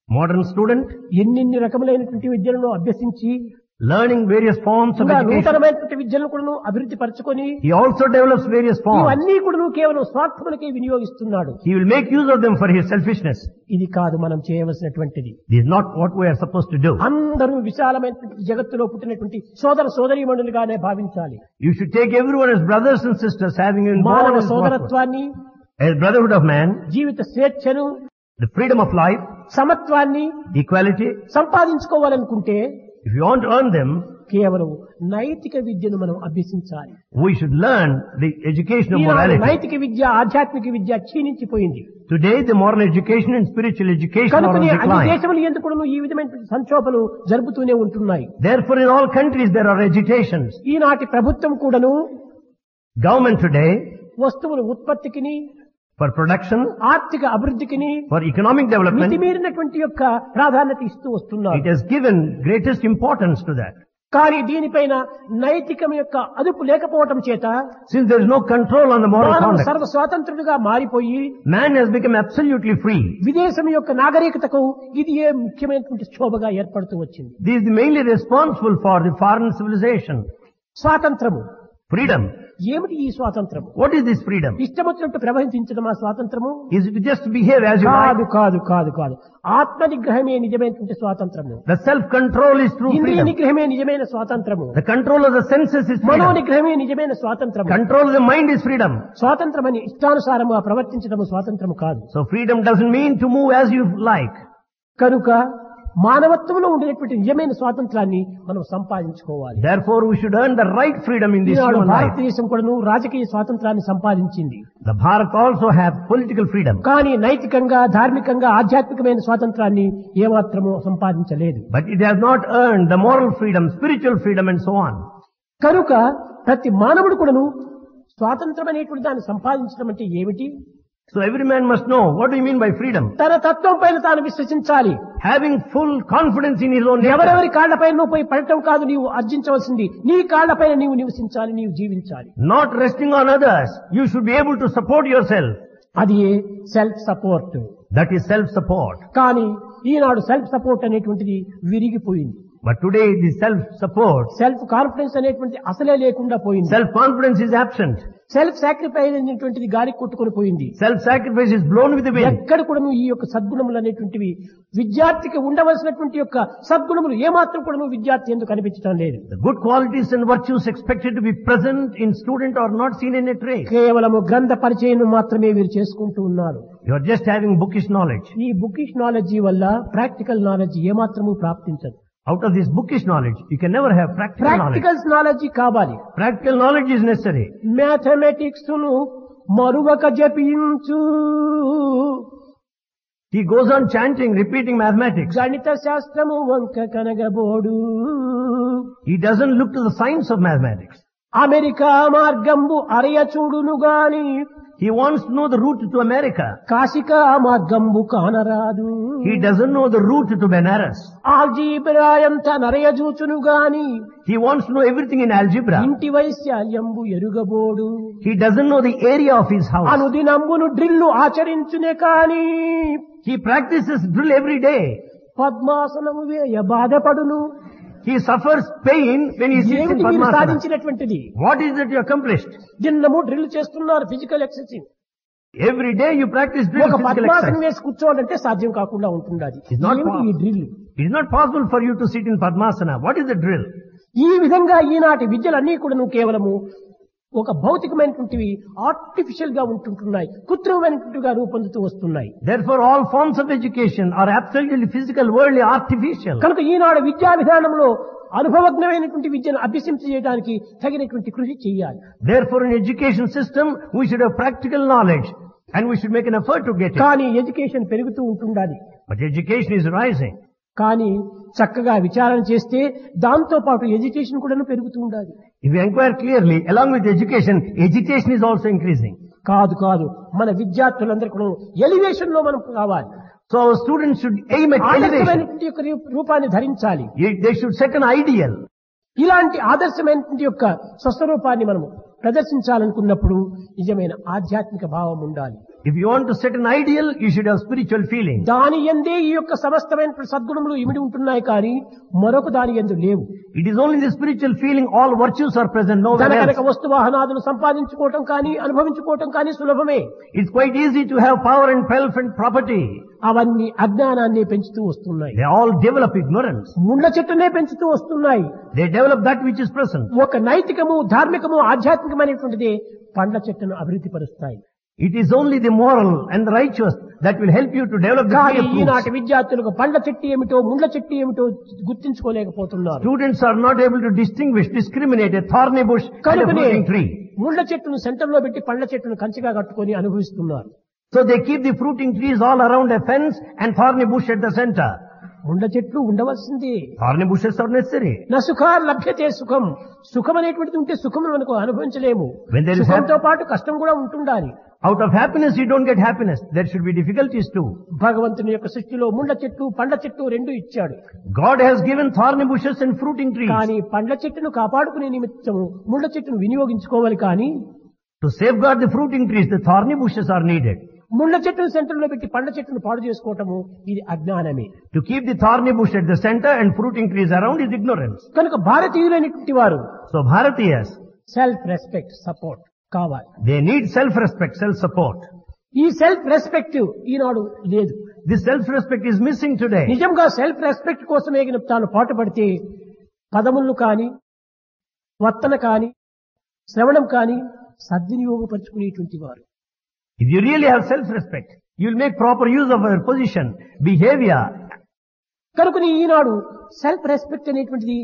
Modern student, ఎన్నెన్ని రకములైనటువంటి విద్యలను అభ్యసించి learning various forms of ఇంకా education. నూతనమైనటువంటి విద్యలను కూడా అభివృద్ధి పరచుకొని He also develops various forms. ఇవన్నీ కూడా కేవలం స్వార్థములకే వినియోగిస్తున్నాడు. He will make use of them for his selfishness. ఇది కాదు మనం చేయవలసినటువంటిది. This is not what we are supposed to do. అందరూ విశాలమైనటువంటి జగత్తులో పుట్టినటువంటి సోదర సోదరీమణులుగానే భావించాలి. You should take everyone as brothers and sisters, having been born మానవ as one. సోదరత్వాన్ని, As brotherhood of man, జీవిత స్వేచ్ఛను, the freedom of life, సమత్వాన్ని equality. సంపాదించుకోవాలనుకుంటే If you want to earn them, కేవలం నైతిక విద్యను మనం అభ్యసించాలి. we should learn the education of Eenadu morality. నైతిక విద్య, ఆధ్యాత్మిక విద్య క్షీణించిపోయింది. Today, the moral education and spiritual education are on కనుకనే అన్ని decline. దేశములు ఎందుకు ఈ విధమైన సంక్షోభలు జరుపుతూనే ఉంటున్నాయి. Therefore, in all countries there are agitations. ఈనాటి ప్రభుత్వం కూడాను Government today, వస్తువుల ఉత్పత్తికిని, for production, ఆర్థిక అభివృద్ధికిని for economic development, మితిమీరినటువంటి యొక్క ప్రాధాన్యత ఇస్తూ వస్తున్నారు. it has given greatest importance to that. కానీ దీనిపైన నైతికం యొక్క అదుపు లేకపోవటం చేత Since there is no control on the moral మానవ conduct, సర్వ స్వాతంత్రుడిగా మారిపోయి man has become absolutely free. విదేశం యొక్క నాగరికతకు ఇది ఏ ముఖ్యమైనటువంటి శోభగా ఏర్పడుతూ వచ్చింది. This is mainly responsible for the foreign civilization. స్వాతంత్రము Freedom. ఏమిటి? ఈ స్వాతంత్రము What is this freedom? ఇష్టం వచ్చినట్టు ప్రవహించడం ఆ స్వాతంత్రము Is it just to behave as you కాదు like? కాదు కాదు కాదు. ఆత్మ నిగ్రహమే నిజమైనటువంటి స్వాతంత్రము. The self-control is true ఇంద్రియ freedom. నిగ్రహమే నిజమైన స్వాతంత్రము. The control of the senses is Mano freedom. నిగ్రహమే నిజమైన స్వాతంత్రము. Control of the mind is freedom. స్వాతంత్రమని ఇష్టానుసారముగా ప్రవర్తించడం స్వాతంత్రము కాదు. So freedom doesn't mean to move as you like. కనుక మానవత్వంలో ఉండేటువంటి నిజమైన స్వాతంత్రాన్ని మనం సంపాదించుకోవాలి. Therefore we should earn the right freedom in this Eenadu human life. భారతదేశం కూడాను రాజకీయ స్వాతంత్రాన్ని సంపాదించింది. The Bharat also have political freedom. కానీ నైతికంగా, ధార్మికంగా, ఆధ్యాత్మికమైన స్వాతంత్రాన్ని ఏమాత్రము సంపాదించలేదు. But it has not earned the moral freedom, spiritual freedom and so on. కనుక ప్రతి మానవుడు కూడాను స్వాతంత్రం అనేటువంటి దాన్ని సంపాదించడం అంటే ఏమిటి? So every man must know, what do you mean by freedom? తన తత్వం పైన తాను విశ్వసించాలి. Having full confidence in his own nature. ఎవరెవరి కాళ్లపైన నువ్వు పోయి పడటం కాదు నీవు అర్జించవలసింది. నీ కాళ్లపైన నీవు నివసించాలి, నీవు జీవించాలి. Not resting on others. You should be able to support yourself. అది self support. That is self-support. కానీ ఈనాడు సెల్ఫ్ సపోర్ట్ అనేటువంటిది విరిగిపోయింది. But today the self-support, self confidence అనేటువంటిది అసలే లేకుండా పోయింది. self-confidence is absent. Self sacrifice అనేటువంటిది గాలికి కొట్టుకొని పోయింది. Self-sacrifice is blown with the wind. ఎక్కడ కూడా ఈ యొక్క సద్గుణములు అనేటువంటివి విద్యార్థికి ఉండవలసినటువంటి యొక్క సద్గుణములు ఏమాత్రం కూడా విద్యార్థి ఎందుకు కనిపించడం లేదు. The good qualities and virtues expected to be present in student are not seen in a trace. కేవలము గ్రంథ పరిచయం మాత్రమే వీరు చేసుకుంటూ ఉన్నారు. You are just having bookish knowledge. ఈ బుకిష్ నాలెడ్జ్ వల్ల ప్రాక్టికల్ నాలెడ్జ్ ఏమాత్రము ప్రాప్తించదు. Out of this bookish knowledge, you can never have practical knowledge. Practicals knowledge కావాలి. Practical knowledge is necessary. Mathematics ను మరువక జపించు, He goes on chanting, repeating mathematics. గణిత శాస్త్రము వంక కనగబోడు, He doesn't look to the science of mathematics. America మార్గంబు అరయ చూడును గాని He wants to know the route to America. కాశికా మార్గంబు కానరాదు. He doesn't know the route to Benares. Algebra ఎంత నరయ చూచును గాని He wants to know everything in algebra. ఇంటి వైశాల్యంబు ఎరుగబోడు. He doesn't know the area of his house. అనుదినంబును drill ఆచరించునే కాని He practices drill every day. పద్మాసనము వేయ బాధపడును. He suffers pain when he sits in ఏమిటి మీరు Padmasana. సాధించినటువంటిది? What is that you accomplished? దిన్నము డ్రిల్ చేస్తున్నారు, physical exercise. Every day you practice drill, ఒక physical పద్మాసనం exercise. వేసి కూర్చోవాలంటే సాధ్యం కాకుండా ఉంటుండాలి. It's not ఏమిటి ఈ drill? It is not possible for you to sit in Padmasana. What is the drill? ఈ విధంగా ఈనాటి విద్యలన్నీ కూడా కేవలము ఒక భౌతికమైనటువంటివి ఆర్టిఫిషియల్ గా ఉంటుంటున్నాయి, కృత్రిమమైనటువంటిగా రూపొందుతూ వస్తున్నాయి. Therefore all forms of education are absolutely physical, worldly, artificial. కనుక ఈనాడు విద్యా విధానంలో అనుభవజ్ఞమైనటువంటి విద్యను అభ్యసించడానికి తగినటువంటి కృషి చేయాలి. Therefore in education system we should have practical knowledge and we should make an effort to get it. కానీ ఎడ్యుకేషన్ పెరుగుతూ ఉంటుండాలి. But education is rising. కానీ చక్కగా విచారణ చేస్తే దాంతో పాటు ఎడ్యుకేషన్ కూడా పెరుగుతూ ఉండాలి. If you inquire clearly, along with education, agitation is also increasing. కాదు కాదు, మన విద్యార్థులందరూ కూడా ఎలివేషన్ లో మనం కావాలి. So our students should aim at elevation. ఆదర్శమైనటువంటి యొక్క రూపాన్ని ధరించాలి. They should set an ideal. ఇలాంటి ఆదర్శమైనటువంటి యొక్క స్వస్వరూపాన్ని మనము ప్రదర్శించాలనుకున్నప్పుడు నిజమైన ఆధ్యాత్మిక భావం ఉండాలి. If you want to set an ideal, you should have spiritual feeling. దాని యందే ఈ యొక్క సమస్తమైన సద్గుణములు ఇమిడి ఉంటున్నాయి, కానీ మరొక దాని యందు లేవు. It is only the spiritual feeling, all virtues are present, nowhere కనుక else. వస్తు వాహనాదులు సంపాదించుకోవటం కానీ అనుభవించుకోవటం కానీ సులభమే. It's quite easy to have power and wealth and property. అవన్నీ అజ్ఞానాన్ని పెంచుతూ వస్తున్నాయి. They all develop ignorance. ముండ్ల చెట్టునే పెంచుతూ వస్తున్నాయి. They develop that which is present. ఒక నైతికము, ధార్మికము, ఆధ్యాత్మికమైనటువంటిది పండ్ల చెట్టును అభివృద్ధి పరుస్తాయి. It is only the moral and the righteous that will help you to develop the కానీ tree of ఈనాటి fruits. విద్యార్థులకు పండ్ల చెట్టు ఏమిటో ముండ్ల చెట్టు ఏమిటో గుర్తించుకోలేకపోతున్నారు. Students are not able to discriminate a thorny bush and a కనుకనే fruiting tree. ముండ్ల చెట్టును సెంటర్ లో పెట్టి పండ్ల చెట్టును కంచిగా కట్టుకొని అనుభవిస్తున్నారు. So they keep the fruiting trees all around a fence and thorny bush at the center. ముండ్ల చెట్లు ఉండవలసిందే. Thorny bushes are necessary. నసుఖార్ లభ్యతే సుఖం. సుఖం అనేటువంటిది ఉంటే సుఖం మనకు అనుభవించలేము. When there is సుఖంతో పాటు కష్టం కూడా ఉంటుండాలి. Out of happiness you don't get happiness. There should be difficulties too. భగవంతుని యొక్క సృష్టిలో ముండ్ల చెట్టు పండ్ల చెట్టు రెండు ఇచ్చాడు. God has given thorny bushes and fruiting trees. కానీ పండ్ల చెట్టును కాపాడుకునే నిమిత్తము ముండ్ల చెట్టును వినియోగించుకోవాలి. కానీ To safeguard the fruiting trees, the thorny bushes are needed. ముండ్ల చెట్టును సెంటర్ లో పెట్టి పండ్ల చెట్టును పాడు చేసుకోవటము ఇది అజ్ఞానమే. To keep the thorny bush at the center and fruiting trees around is ignorance. కనుక భారతీయులైనటువంటి వారు So Bharatiyas, self respect, support కావాలి. they need self-respect, self-support. ఈ సెల్ఫ్ రెస్పెక్ట్ ఈనాడు లేదు. This self-respect is missing today. నిజంగా సెల్ఫ్ రెస్పెక్ట్ కోసమే తాను పాటుపడితే పదములను కాని, వర్తన కాని, శ్రవణం కాని సద్వినియోగపరుచుకునేటువంటి వారు. If you really have self-respect, you will make proper use of your position, behavior. కనుకని ఈనాడు సెల్ఫ్ రెస్పెక్ట్ అనేటువంటిది,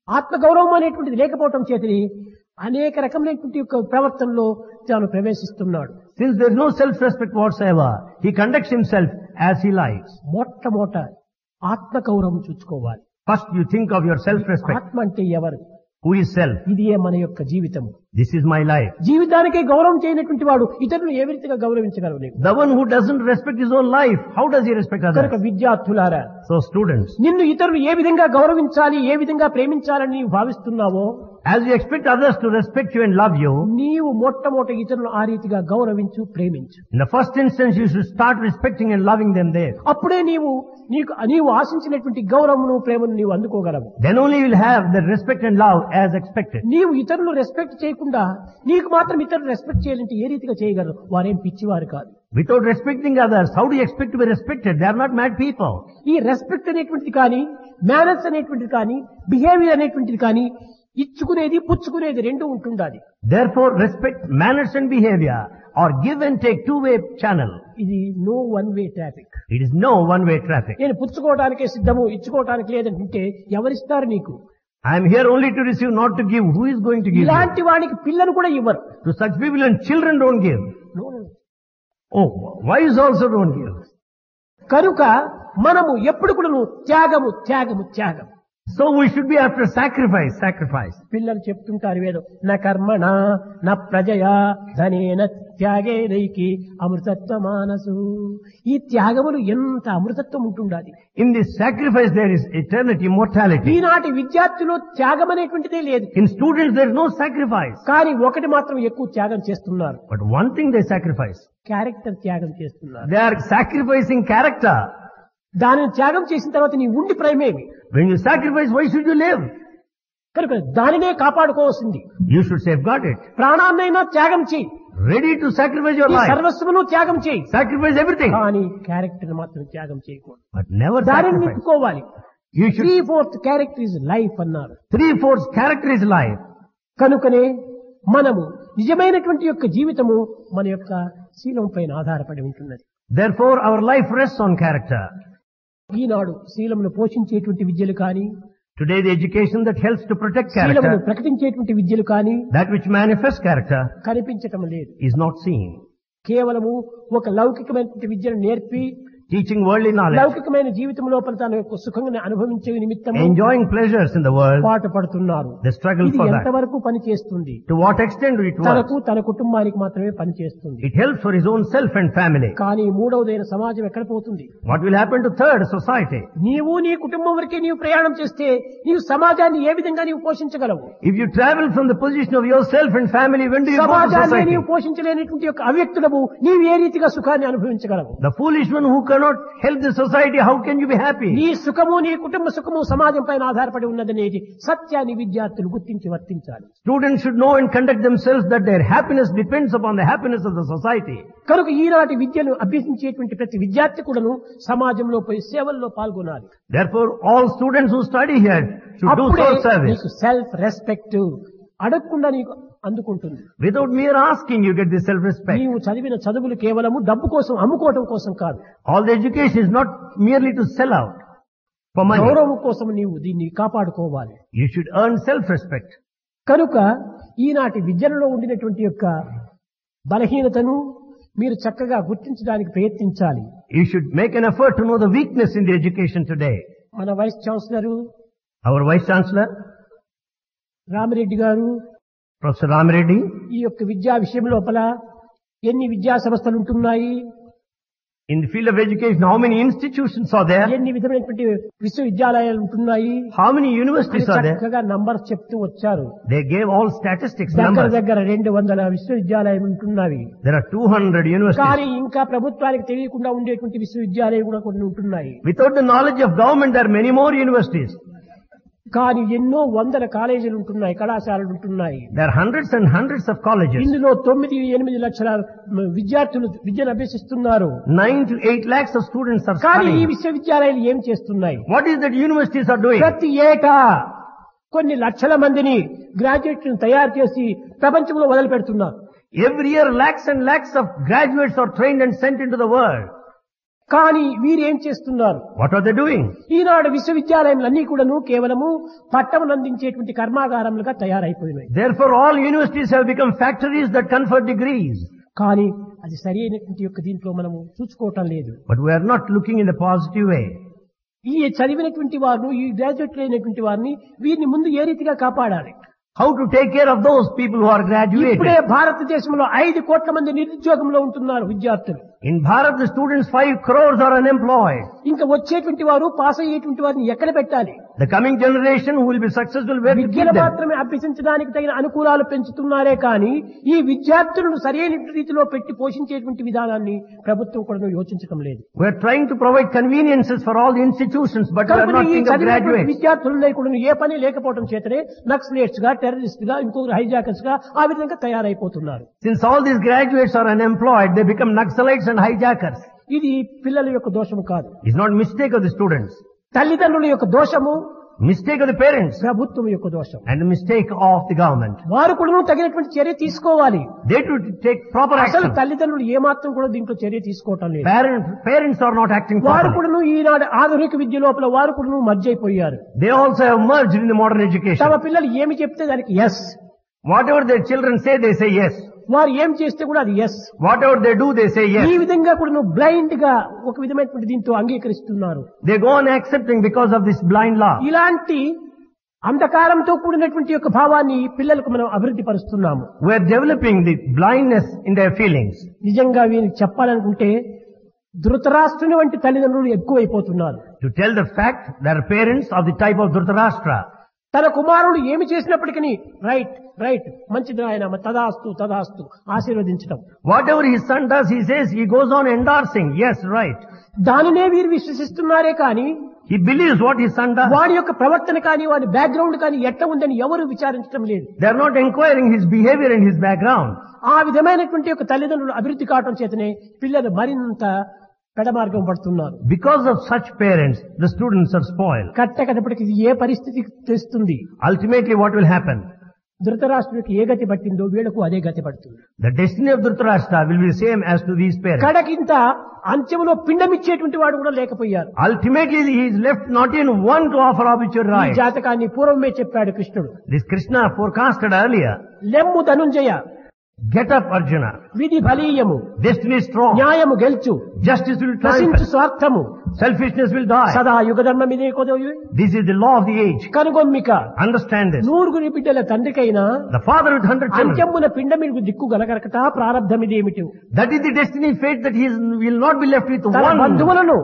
ఆత్మగౌరవం అనేటువంటిది లేకపోవటం చేతని అనేక రకమైనటువంటి యొక్క ప్రవర్తనలో తాను ప్రవేశిస్తున్నాడు. Since there is no self-respect whatsoever, he conducts himself as he likes. మొట్టమొదట ఆత్మగౌరవం చూసుకోవాలి. First you think of your self-respect. ఆత్మ అంటే ఎవరు? Who is self? ఇదియే మన యొక్క జీవితము. This is my life. జీవితానికి గౌరవం చేయనటువంటి వాడు ఇతరులను ఏ విధంగా గౌరవించగలరు? నీకు The one who doesn't respect his own life, how does he respect కనుక others? విద్యార్థులారా, So students, నిన్ను ఇతరులు ఏ విధంగా గౌరవించాలి, ఏ విధంగా ప్రేమించాలని నీవు భావిస్తున్నావో As you expect others to respect you and love you, నీవు మొట్టమొదటి ఇతరులను ఆ రీతిగా గౌరవించు, ప్రేమించు. in the first instance you should start respecting and loving them there. అప్పుడే నీవు ఆశించినటువంటి గౌరవమును, ప్రేమను నీవు అందుకోగలవు. Then only you will have the respect and love as expected. నీవు ఇతరులు రెస్పెక్ట్ చేయకుండా నీకు మాత్రం ఇతరులు రెస్పెక్ట్ చేయాలంటే ఏ రీతిగా చేయగలరు? వారేం పిచ్చివారు కాదు. Without respecting others, how do you expect to be respected? They are not mad people. ఈ రెస్పెక్ట్ అనేటువంటిది కానీ, మేనర్స్ అనేటువంటిది కానీ, బిహేవియర్ అనేటువంటిది కానీ, ఇచ్చుకునేది పుచ్చుకునేది రెండు ఉంటుండాలి. Therefore, respect manners and behavior or give and take two-way channel. ఇది no one way traffic. It is no one-way traffic. నేను పుచ్చుకోవడానికే సిద్ధము, ఇచ్చుకోవడానికి లేదంటే ఎవరిస్తారు నీకు? I am here only to receive, not to give. Who is going to give? ఇలాంటి వానికి పిల్లలు కూడా ఇవ్వరు. To such people and children don't give. Oh, wives also don't give. కనుక మనము ఎప్పుడు కూడా త్యాగము త్యాగము త్యాగం. So we should be after sacrifice. పిల్లలు చెప్తుంటారు వేదం, నా కర్మణ నా ప్రజయా ధనేన త్యాగే నైకి అమృతత్వ మానసు. ఈ త్యాగములు ఎంత అమృతత్వం ఉంటుండాలి. In this sacrifice there is eternity, immortality. ఈనాటి విద్యార్థులు త్యాగం అనేటువంటిదే లేదు. In students there is no sacrifice. కానీ ఒకటి మాత్రం ఎక్కువ త్యాగం చేస్తున్నారు. But one thing they sacrifice. Character త్యాగం చేస్తున్నారు. They are sacrificing character. దానిని త్యాగం చేసిన తర్వాత నీ ఉండి ప్రయమేమి? When you sacrifice, why should you live? కనుక దానినే కాపాడుకోవాల్సింది. You should safeguard it. ప్రాణాన్నైనా త్యాగం చేయి. Ready to sacrifice your life. సర్వస్వమును త్యాగం చేయి. Sacrifice everything. కానీ క్యారెక్టర్ మాత్రం త్యాగం చేయకూడదు. But never దానిని sacrifice. నింపుకోవాలి. You should. 3/4 character is life అన్నారు. 3/4 character is life. కనుకనే మనము నిజమైనటువంటి యొక్క జీవితము మన యొక్క శీలం పైన ఆధారపడి ఉంటున్నది. Therefore our life rests on character. ఈనాడు శీలమును పోషించేటువంటి విద్యలు కానీ, Today the education that helps to protect శీలమును character, ప్రకటించేటువంటి విద్యలు కానీ that which manifests character, కనిపించటం లేదు. is not seen. కేవలము ఒక లౌకికమైనటువంటి విద్యను నేర్పి Teaching worldly knowledge, లౌకికమైన జీవితం లోపల తన యొక్క సుఖంగా అనుభవించే నిమిత్తం enjoying pleasures in the world, పాట పడుతున్నారు. they struggle ఇది for that. ఎంతవరకు పని చేస్తుంది? To what extent it works? తనకు తన కుటుంబానికి మాత్రమే పని చేస్తుంది. It helps for his own self and family. కానీ మూడవదైన సమాజం ఎక్కడ పోతుంది? What will happen to third, society? నీవు నీ కుటుంబం వరకే నీవు ప్రయాణం చేస్తే నీవు సమాజాన్ని ఏ విధంగా నీవు పోషించగలవు? If you travel from the position of yourself and family, when do you go to సమాజాన్ని society? నీవు పోషించలేనటువంటి యొక్క అవ్యక్తులము నీవు ఏ రీతిగా సుఖాన్ని అనుభవించగలవు? The foolish one who cannot help the society, how can you be happy? నీ సుఖము నీ కుటుంబ సుఖము సమాజం పైన ఆధారపడి ఉన్నదనేది సత్యాన్ని విద్యార్థులు గుర్తించి వర్తించాలి. Students should know and conduct themselves that their happiness depends upon the happiness of the society. కనుక ఈనాటి విద్యను అభ్యసించేటువంటి ప్రతి విద్యార్థి కూడాను సమాజంలో పోయి సేవల్లో పాల్గొనాలి. Therefore, all students who study here should do అప్పుడే soul service. నీకు సెల్ఫ్ రెస్పెక్ట్ అడగకుండా నీకు అందుకుంటుంది. Without mere asking, you get the self-respect. నీవు చదివిన చదువులు కేవలము డబ్బు కోసం అమ్ముకోవటం కోసం కాదు. All the education is not merely to sell out for money. గౌరవం కోసం నీవు దీన్ని కాపాడుకోవాలి. You should earn self-respect. కనుక ఈనాటి విద్యలో ఉండినటువంటి యొక్క బలహీనతను మీరు చక్కగా గుర్తించడానికి ప్రయత్నించాలి. You should make an effort to know the weakness in the education today. మన vice chancellor Our Vice Chancellor, Ramireddy గారు Professor Ramireddy, ఈ యొక్క విద్యా విషయం లోపల ఎన్ని విద్యా సంస్థలు ఉంటున్నాయి, in the field of education, how many institutions are there? ఎన్ని విధమైనటువంటి విశ్వవిద్యాలయాలు ఉంటున్నాయి, How many universities are there? చక్కగా నంబర్స్ చెప్తూ వచ్చారు. They gave all statistics, దగ్గర numbers. దగ్గర 200 విశ్వవిద్యాలయాలు ఉంటున్నవి. There are 200 universities. కానీ ఇంకా ప్రభుత్వానికి తెలియకుండా ఉండేటువంటి విశ్వవిద్యాలయాలు కూడా కొన్ని ఉంటున్నాయి. Without the knowledge of government, there are many more universities. కానీ ఎన్నో వందల కాలేజీలు ఉంటున్నాయి, కళాశాలలు ఉంటున్నాయి. There are hundreds and hundreds of colleges. ఇందులో 9-8 లక్షల విద్యార్థులు విద్యను అభ్యసిస్తున్నారు. 9 to 8 lakhs of students are కానీ ఈ studying. విశ్వవిద్యాలయాలు ఏం చేస్తున్నాయి? What is that universities are doing? ప్రతి ఏటా కొన్ని లక్షల మందిని గ్రాడ్యుయేట్లను తయారు చేసి ప్రపంచంలో వదిలిపెడుతున్నారు. Every year, lakhs and lakhs of graduates are trained and sent into the world. కానీ వీరేం చేస్తున్నారు? What are they doing? ఈనాడు విశ్వవిద్యాలయాలన్నీ కూడాను కేవలము పట్టం అందించేటువంటి కర్మాగారములుగా తయారైపోయినాయి. Therefore, all universities have become factories that confer degrees. కానీ అది సరి అయినటువంటి యొక్క దీంట్లో మనము చూసుకోవటం లేదు. But we are not looking in a positive way. ఈ చదివినటువంటి వారిని, ఈ గ్రాడ్యుయేట్లు అయినటువంటి వారిని వీరిని ముందు ఏ రీతిగా కాపాడాలి? How to take care of those people who are graduated? ఇప్పుడే భారతదేశంలో 5 కోట్ల మంది నిరుద్యోగంలో ఉంటున్నారు విద్యార్థులు. In Bharat, the students 5 crores are unemployed. ఇంకా వచ్చేటువంటి వారు పాస్ అయ్యేటువంటి వారిని ఎక్కడ పెట్టాలి? The coming generation who will be successful, where to keep విద్యను them. మాత్రమే అభ్యసించడానికి తగిన అనుకూలాలు పెంచుతున్నారే కానీ ఈ విద్యార్థులను సరైన రీతిలో పెట్టి పోషించేటువంటి విధానాన్ని ప్రభుత్వం కూడా యోచించడం లేదు. We are trying to provide conveniences for all the institutions, but we are కనుక not ఈ thinking of చదివినటువంటి graduates. విద్యార్థులలో కూడా ఏ పని లేకపోవడం చేతనే నక్సలేట్స్ గా, టెర్రరిస్ట్ గా, ఇంకొకరు హైజాకర్స్ గా ఆ విధంగా తయారైపోతున్నారు. Since all these graduates are unemployed, they become Naxalites and hijackers. ఇది పిల్లల యొక్క దోషము కాదు, It's not mistake of the students, తల్లిదండ్రుల యొక్క దోషము, mistake of the parents, ప్రభుత్వం యొక్క దోషం. and the mistake of the government. వారు కూడా తగినటువంటి చర్య తీసుకోవాలి. They to take proper అసలు action. తల్లిదండ్రులు ఏమాత్రం కూడా దీంట్లో చర్య తీసుకోవటం లేదు. Parents are not acting వారు properly. కూడా ఈనాడు ఆధునిక విద్య లోపల వారు కూడా మర్జ్ అయిపోయారు. They also have merged in the modern తమ education. పిల్లలు ఏమి చెప్తే దానికి yes, Whatever their children say, they say yes. వారు ఏం చేస్తే కూడా అది yes. Whatever they do, they say ఈ yes. విధంగా కూడా బ్లైండ్ గా ఒక విధమైనటువంటి దీంతో అంగీకరిస్తున్నారు. They go on accepting because of this blind law. ఇలాంటి అంధకారంతో కూడినటువంటి యొక్క భావాన్ని పిల్లలకు మనం అభివృద్ధి పరుస్తున్నాము. We are developing the blindness in their feelings. నిజంగా వీరికి చెప్పాలనుకుంటే ధృతరాష్ట్రుని వంటి తల్లిదండ్రులు ఎక్కువైపోతున్నారు. To tell the fact, there are parents of the type of Dhritarashtra. తన కుమారుడు ఏమి చేసినప్పటికీ రైట్ రైట్ మంచిది ఆయన తదాస్తు తదాస్తు ఆశీర్వదించడం. Whatever his son does, he says, he goes on endorsing, yes, right. దానినే వీరు విశ్వసిస్తున్నారే కానీ He believes what his son does. వాడి యొక్క ప్రవర్తన కానీ వాడి బ్యాక్గ్రౌండ్ కానీ ఎట్లా ఉందని ఎవరు విచారించడం లేదు. They are not inquiring his behavior and his background. ఆ విధమైనటువంటి యొక్క తల్లిదండ్రులు అభివృద్ధి కావడం చేతనే పిల్లలు మరింత పెడమార్గం పడుతున్నారు. Because of such parents, the students are spoiled. కట్టకటప్పటికి ఇది ఏ పరిస్థితికి తెస్తుంది? Ultimately, what will happen? ధృతరాష్ట్రుడికి ఏ గతి పట్టిందో వీళ్ళకు అదే గతి పడుతుంది. The destiny of Dhritarashtra will be the same as to these parents. కడకింత అంత్యములో పిండమిచ్చేటువంటి వాడు కూడా లేకపోయారు. Ultimately, he is left not in one to offer obituary ఈ rites. జాతకాన్ని పూర్వమే చెప్పాడు కృష్ణుడు. This Krishna forecasted earlier. లెమ్ము ధనుంజయ, Get up, Arjuna. విధి బలీయము, Destiny is strong. న్యాయము గెలుచు, Justice will నశించు triumph. స్వార్థము, Selfishness will die. సదా యుగధర్మం ఇదే కొదవు This is the law of the age. కనుగొమ్మిక. Understand this. నూరుగురి బిడ్డల తండ్రికైనా The father with 100 children. అంత్యమున పిండమికు దిక్కు గలగరకట ప్రారంధమిదేమిటి? That is the destiny fate that he will not be left with తన one బంధువులను,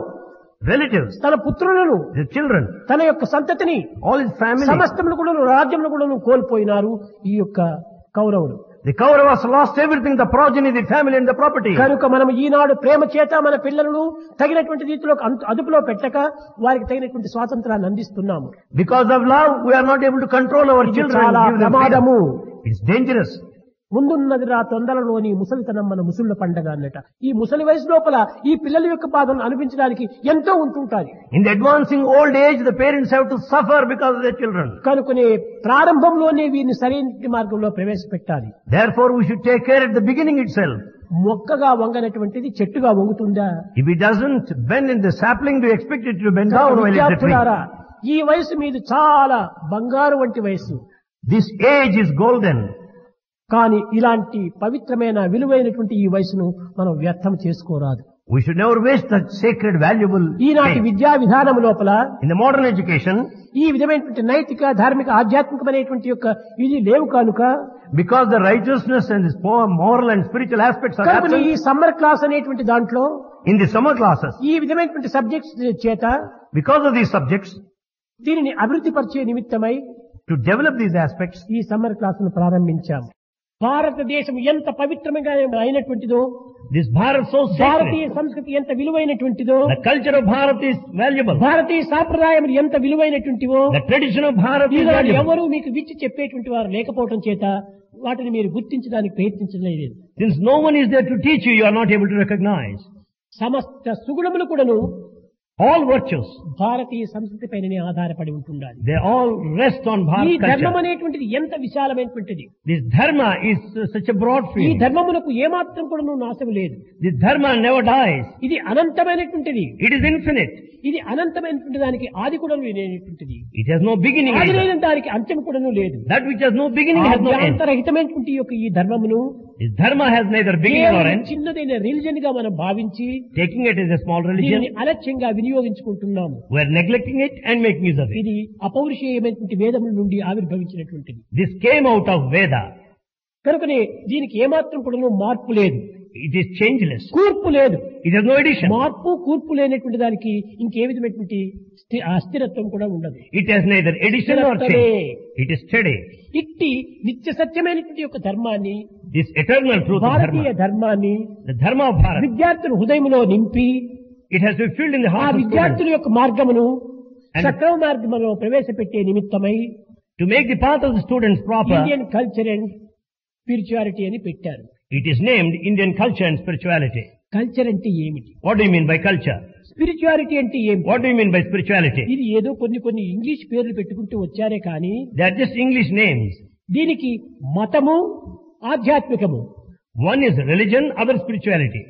relatives, తన పుత్రులను, the children, తన యొక్క సంతతిని, all his family. సమస్తమును కూడా రాజ్యమును కూడా కోల్పోయినారు ఈ యొక్క కౌరవులు. The Kauravas lost everything, the progeny, the family and the property. కనుక మనం ఈనాడు ప్రేమ చేత మన పిల్లలను తగినటువంటి రీతిలో అదుపులో పెట్టక వారికి తగినటువంటి స్వాతంత్రాన్ని అందిస్తున్నాము. Because of love, we are not able to control our ఇది children. చాలా Give them freedom. ప్రమాదము. It's dangerous. ముందున్నది రా తొందరలోని ముసలితనం మన ముసళ్ళ పండగ అన్నట. ఈ ముసలి వయసు లోపల ఈ పిల్లల యొక్క బాధను అనిపించడానికి ఎంతో ఉంటుంటారు. In the advancing old age, the parents have to suffer because of their children. కనుకనే ప్రారంభంలోనే వీరిని సరైన మార్గంలో ప్రవేశపెట్టాలి. Therefore, we should take care at the beginning itself. మొక్కగా వంగనటువంటిది చెట్టుగా వంగుతుందా? If it doesn't bend in the sapling, do you expect it to bend down while it's a tree? విద్యార్థులారా, ఈ వయసు మీది చాలా బంగారు వంటి వయసు. This age is golden. కానీ ఇలాంటి పవిత్రమైన విలువైనటువంటి ఈ వయసును మనం వ్యర్థం చేసుకోరాదు. We should never waste that sacred, valuable ఈనాటి age. విద్యా విధానం లోపల In the modern education, ఈ విధమైనటువంటి నైతిక ధార్మిక ఆధ్యాత్మికమైనటువంటి యొక్క ఇది లేవు కనుక because the righteousness and this moral and spiritual aspects are కనుక ఈ absent సమ్మర్ క్లాస్ అనేటువంటి దాంట్లో in the summer classes, ఈ విధమైనటువంటి సబ్జెక్ట్స్ చేత because of these subjects, దీనిని అభివృద్ధి పరిచే నిమిత్తమై to develop these aspects, ఈ సమ్మర్ క్లాస్ ను ప్రారంభించాం. భారతదేశం ఎంత పవిత్రంగా అయినటువంటిదో, this Bharat so Bharatiya sacred, సంస్కృతి ఎంత విలువైనటువంటిదో, the culture of Bharat is valuable, భారతీయ సాంప్రదాయం ఎంత విలువైనటువంటివో the tradition of Bharat is Eenadu valuable. ఎవరు మీకు విచ్చి చెప్పేటువంటి వారు లేకపోవడం చేత వాటిని మీరు గుర్తించడానికి ప్రయత్నించలేదు. Since no one is there to teach you, you are not able to recognize. సమస్త సుగుణములు కూడాను All virtues, భారతీయ సంస్కృతి పైననే ఆధారపడి ఉంటుండాలి. they all rest on ఈ Bharat ధర్మం culture. అనేటువంటిది ఎంత విశాలమైనటువంటిది. This dharma is such a broad ఈ field. ధర్మమునకు ఏమాత్రం కూడా నాశం లేదు. This dharma never dies. ఇది అనంతమైనటువంటిది. It is infinite. ఇది అనంతమైనటువంటి దానికి ఆది కూడా లేనటువంటిది. It has no beginning. ఆది either. లేని దానికి అంత్యం కూడా లేదు. That which has no beginning has no end. ఆద్యాంతరహితమైనటువంటి యొక్క ఈ ధర్మమును This dharma has neither beginning nor కేవలం end. చిన్నదైన రిలిజన్ గా మనం భావించి Taking it as a small దీనిని religion, అలక్ష్యంగా వినియోగించుకుంటున్నాము. we are neglecting it and making use of it. ఇది అపౌరుషేయమైనటువంటి వేదముల నుండి ఆవిర్భవించినటువంటిది. This came out of Veda. కనుకనే దీనికి ఏమాత్రం కూడా మార్పు లేదు. It is changeless. కూర్పు లేదు. It has no addition. మార్పు కూర్పు లేనటువంటి దానికి ఇంకే విధమైనటువంటి అస్థిరత్వం కూడా ఉండదు. It has neither addition nor change. It is steady. ఇట్టి నిత్య సత్యమైనటువంటి యొక్క ధర్మాన్ని, This eternal truth of Bharatiya dharma, ధర్మాన్ని the dharma of Bharat, విద్యార్థుల హృదయంలో నింపి it has to be filled in the ఆ heart of విద్యార్థుల students యొక్క మార్గమును And- సక్రమ మార్గములో ప్రవేశపెట్టే నిమిత్తమై to make the path of the students proper. Indian culture and spirituality అని పెట్టారు. It is named Indian culture and spirituality. Culture అంటే ఏమిటి? What do you mean by culture? Spirituality అంటే ఏమిటి? What do you mean by spirituality? ఇది ఏదో కొన్ని English పేర్లు పెట్టుకుంటూ వచ్చారే కానీ They are just English names. దీనికి మతము, ఆధ్యాత్మికము. One is religion, other spirituality.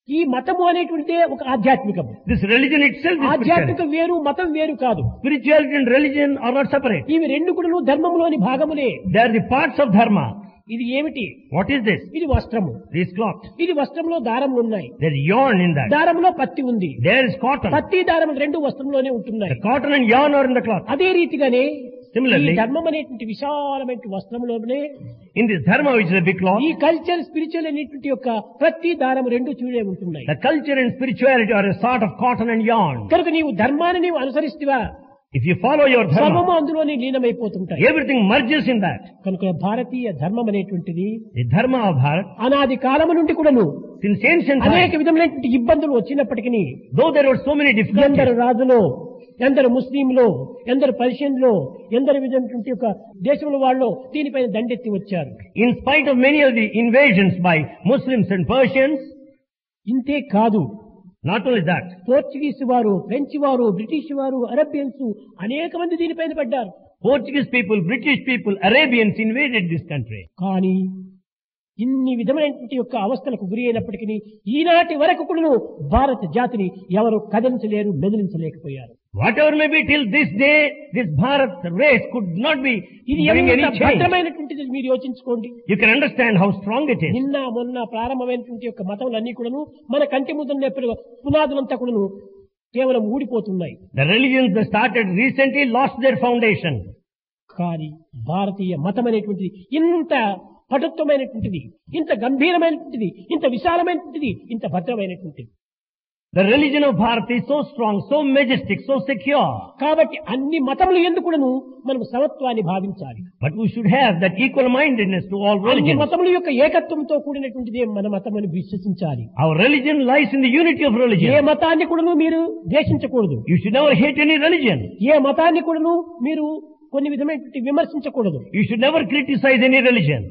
ఈ మతము అనేటువంటిదే ఒక ఆధ్యాత్మికము. This religion itself is ఆధ్యాత్మికం spirituality. వేరు, మతం వేరు కాదు. Spirituality and religion are not separate. ఇవి రెండు కూడా ధర్మములోని భాగములే. They are the parts of dharma. ఇది ఏమిటి? What is this? ఇది వస్త్రము. This cloth. ఇది వస్త్రంలో దారములు ఉన్నాయి. There is yarn in that. దారంలో పత్తి ఉంది. There is cotton. పత్తి దారములు రెండు వస్త్రంలోనే ఉంటున్నాయి. The cotton and yarn are in the cloth. అదే రీతిగానే Similarly, ఈ ధర్మం అనేటువంటి విశాలమైన వస్త్రంలోనే in this dharma, which is a big cloth, ఈ కల్చర్, స్పిరిచువల్ అనేటువంటి యొక్క ప్రతి దారము రెండు చూడే ఉంటున్నాయి. the culture and spirituality are a sort of cotton and yarn. కనుక నీవు ధర్మాన్ని నీవు అనుసరిస్తువా, If you follow your సర్వము dharma, అందులోనే లీనమైపోతుంటాయి. everything merges in that. కనుక భారతీయ ధర్మం అనేటువంటిది The dharma of Bharat, అనాది కాలము నుండి కూడాను since ancient అనేక times, విధమైనటువంటి ఇబ్బందులు వచ్చినప్పటికీ though there were so many ఎందరు difficulties, రాజులో, ఎందరు ముస్లింలో, ఎందరు పర్షియన్లో, ఎందరు విధమైనటువంటి యొక్క దేశంలో వాళ్ళు దీనిపైన దండెత్తి వచ్చారు. in spite of many of the invasions by Muslims and Persians, ఇంతే కాదు, not only that, పోర్చుగీస్ వారు, ఫ్రెంచ్ వారు, బ్రిటిష్ వారు, అరబియన్స్ అనేక మంది దీనిపైన పడ్డారు. Portuguese people, British people, Arabians invaded this country. కానీ ఇన్ని విధమైనటువంటి యొక్క అవస్థలకు గురి అయినప్పటికీ ఈనాటి వరకు కూడా భారత జాతిని ఎవరు కదిలించలేరు, మెదిలించలేకపోయారు. Whatever may be, till this day, this Bharat race could not be ఇది bring any ఎంత change. భద్రమైనటువంటిది మీరు యోచించుకోండి. You can understand how strong it is. నిన్న మొన్న ప్రారంభమైనటువంటి యొక్క మతములన్నీ కూడాను మన కంటి ముందు పునాదులంతా కూడాను కేవలం ఊడిపోతున్నాయి. The religions that started recently lost their foundation. కానీ భారతీయ మతం అనేటువంటిది ఇంత పటుత్వమైనటువంటిది, ఇంత గంభీరమైనటువంటిది, ఇంత విశాలమైనటువంటిది, ఇంత భద్రమైనటువంటిది. The religion of Bharat is so strong, so majestic, so secure. కాబట్టి అన్ని మతములు ఎందుకును మనం సమత్వాన్ని భావించాలి. But we should have that equal-mindedness to all అన్ని religions. మతముల యొక్క ఏకత్వంతో కూడినటువంటిదే మన మతం అని విశ్వసించాలి. Our religion lies in the unity of A religion. మతాన్ని కూడాను మీరు ద్వేషించకూడదు. You should never hate any religion. ఏ మతాన్ని కూడాను మీరు కొన్ని విధమైనటువంటి విమర్శించకూడదు. You should never criticize any religion.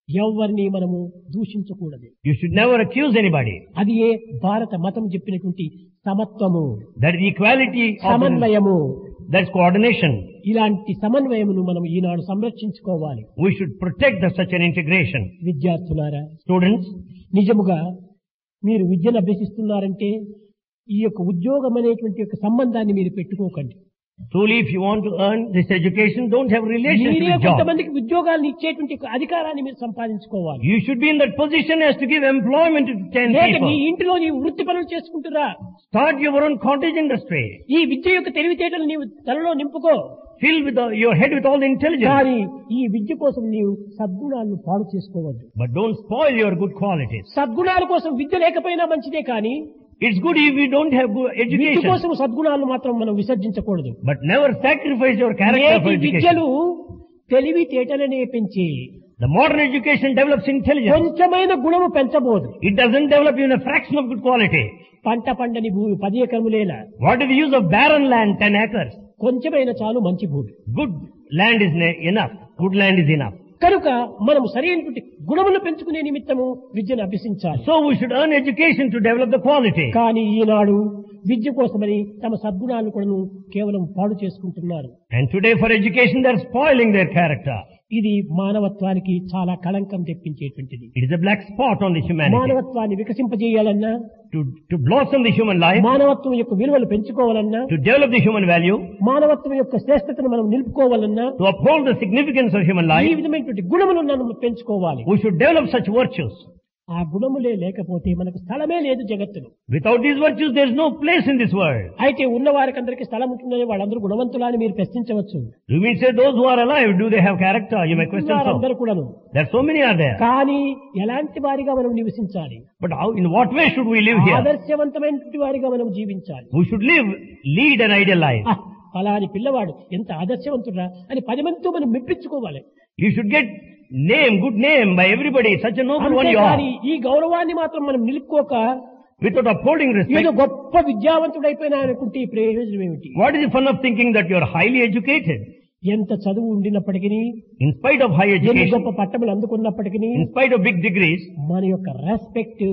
ఎవరిని మనము దూషించకూడదు. You should never accuse anybody. అది ఏ భారత మతం చెప్పినటువంటి సమత్వము, That is equality of సమన్వయము. that's coordination. ఇలాంటి సమన్వయమును మనం ఈనాడు సంరక్షించుకోవాలి. We should protect such an integration. విద్యార్థులారా, Students, నిజముగా మీరు విద్యను అభ్యసిస్తున్నారంటే ఈ యొక్క ఉద్యోగం అనేటువంటి యొక్క సంబంధాన్ని మీరు పెట్టుకోకండి. truly if you want to earn this education, don't have relations మీరే with job. కొంతమందికి ఉద్యోగాలను ఇచ్చేటువంటి ఒక అధికారాన్ని మీరు సంపాదించుకోవాలి. You should be in that position as to give employment to 10 లేక people. నీ ఇంటిలో నీ వృత్తి పనులు చేసుకుంటురా. Start your own cottage industry. ఈ విద్య యొక్క తెలివితేటలు నీవు తలలో నింపుకో. Fill with your head with all the intelligence. కానీ ఈ విద్య కోసం నీవు సద్గుణాలను పాడు చేసుకోవద్దు. But don't spoil your good qualities. సద్గుణాల కోసం విద్య లేకపోయినా మంచిదే, కానీ It's good if you don't have good Vidya education. కోసం సద్గుణాలను మాత్రం మనం విసర్జించకూడదు. But never sacrifice your character for నేటి education. విద్యలు తెలివితేటలనే పెంచి The modern education develops intelligence. కొంచెమైన గుణము పెంచబోదు. It doesn't develop even a fraction of good quality. పంట పండని భూమి 10 ఎకరములేలా, What is the use of barren land, 10 acres? కొంచెమైన చాలు మంచి భూమి. Good land is enough. Good land is enough. కనుక మనము సరైనటువంటి గుణములు పెంచుకునే నిమిత్తము విద్యను అభ్యసించాలి. So we should earn education to develop the quality. కానీ ఈనాడు విద్య కోసమని తమ సద్గుణాలను కూడా కేవలం పాడు చేసుకుంటున్నారు. And today for education they are spoiling their character. ఇది మానవత్వానికి చాలా కళంకం తెప్పించేటువంటిది. It is a black spot on the humanity. మానవత్వాన్ని వికసింపజేయాలన్నా, To blossom the human life, మానవత్వం యొక్క విలువలు పెంచుకోవాలన్నా, to develop the human value, మానవత్వం యొక్క శ్రేష్టతను మనం నిలుపుకోవాలన్నా to uphold the significance of human ఈ life, విధమైనటువంటి గుణములను మనం పెంచుకోవాలి. we should develop such virtues. ఆ గుణములే లేకపోతే మనకు స్థలమే లేదు జగత్తులో. Without these virtues, there is no place in this world. అయితే ఉన్న వారికందరికీ స్థలం ఉంటుందని వాళ్ళందరూ గుణవంతులా అని మీరు ప్రశ్నించవచ్చు. You mean say those who are alive, do they have character? You may question so. వారందరూ కూడాను. There are so many are there. కానీ ఎలాంటి వారిగా మనం నివసించాలి? But how, in what way should we live here? ఆదర్శవంతమైనటువంటి వారిగా మనం జీవించాలి. We should lead an ideal life. అలాని పిల్లవాడు ఎంత ఆదర్శవంతుడా అని 10 మందితో మనం మెప్పించుకోవాలి. You should get good name by everybody. Such a noble one you are. ఈ గౌరవాన్ని మాత్రం మనం నిలుపుకోక Without upholding respect. ఏదో గొప్ప విద్యావంతుడైపోయినా అనుకుంటే ఈ ప్రయోజనం ఏమిటి? What is the fun of thinking that you are highly educated? ఎంత చదువు ఉండినప్పటికీ, In spite of high ఎన్ని education, గొప్ప పట్టములు అందుకున్నప్పటికీ, in spite of big degrees, మన యొక్క రెస్పెక్ట్,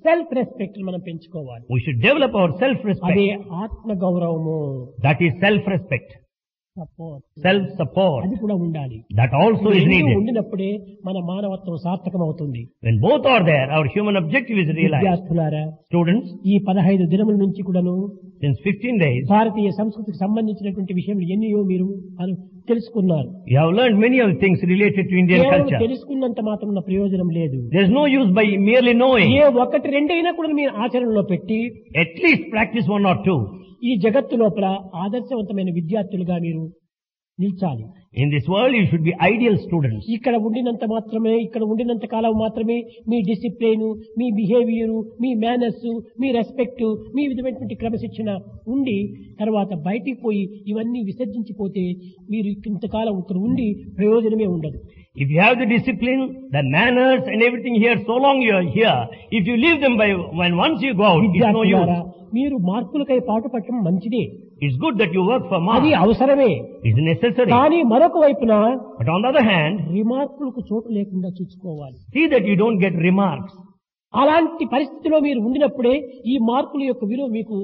సెల్ఫ్ రెస్పెక్ట్ మనం పెంచుకోవాలి. we should develop our అదే self-respect. ఆత్మ గౌరవము, That is self-respect. Self-support. అది కూడా ఉండాలి. That also is ఇవన్నీ needed. ఉండినప్పుడే మన మానవత్వం సార్థకం అవుతుంది. When both are there, our human objective is realized. విద్యార్థులారా, Students, ఈ 15 దినముల నుంచి కూడాను since 15 days, భారతీయ సంస్కృతికి సంబంధించినటువంటి విషయములు ఎన్నో మీరు తెలుసుకున్నారు. you have learned many of the things related to Indian కేవలం culture. తెలుసుకున్నంత మాత్రం ప్రయోజనం లేదు. There is no use by merely knowing. ఏ ఒకటి రెండైనా కూడా మీరు ఆచరణలో పెట్టి At least practice one or two. ఈ జగత్తు లోపల ఆదర్శవంతమైన విద్యార్థులుగా మీరు నిల్చాలి. In this world, you should be ideal students. ఇక్కడ ఉండినంత కాలం మాత్రమే మీ డిసిప్లిన్, మీ బిహేవియర్, మీ మేనర్స్, మీ రెస్పెక్ట్, మీ విధమైనటువంటి క్రమశిక్షణ ఉండి తర్వాత బయటికి పోయి ఇవన్నీ విసర్జించిపోతే మీరు ఇంతకాలం ఇక్కడ ఉండి ప్రయోజనమే ఉండదు. If you have the discipline, the manners and everything here, so long you are here, if you leave them when once you go out, it's no విద్యార్థులారా, use. మీరు మార్కులకై పాటుపడటం మంచిదే, It's good that you work for అది marks. అవసరమే. It's necessary. కానీ మరొక వైపున But on the other hand, రిమార్కులకు చోటు లేకుండా చూసుకోవాలి. see that you don't get remarks. అలాంటి పరిస్థితిలో మీరు ఉండినప్పుడే ఈ మార్కుల యొక్క విలువ మీకు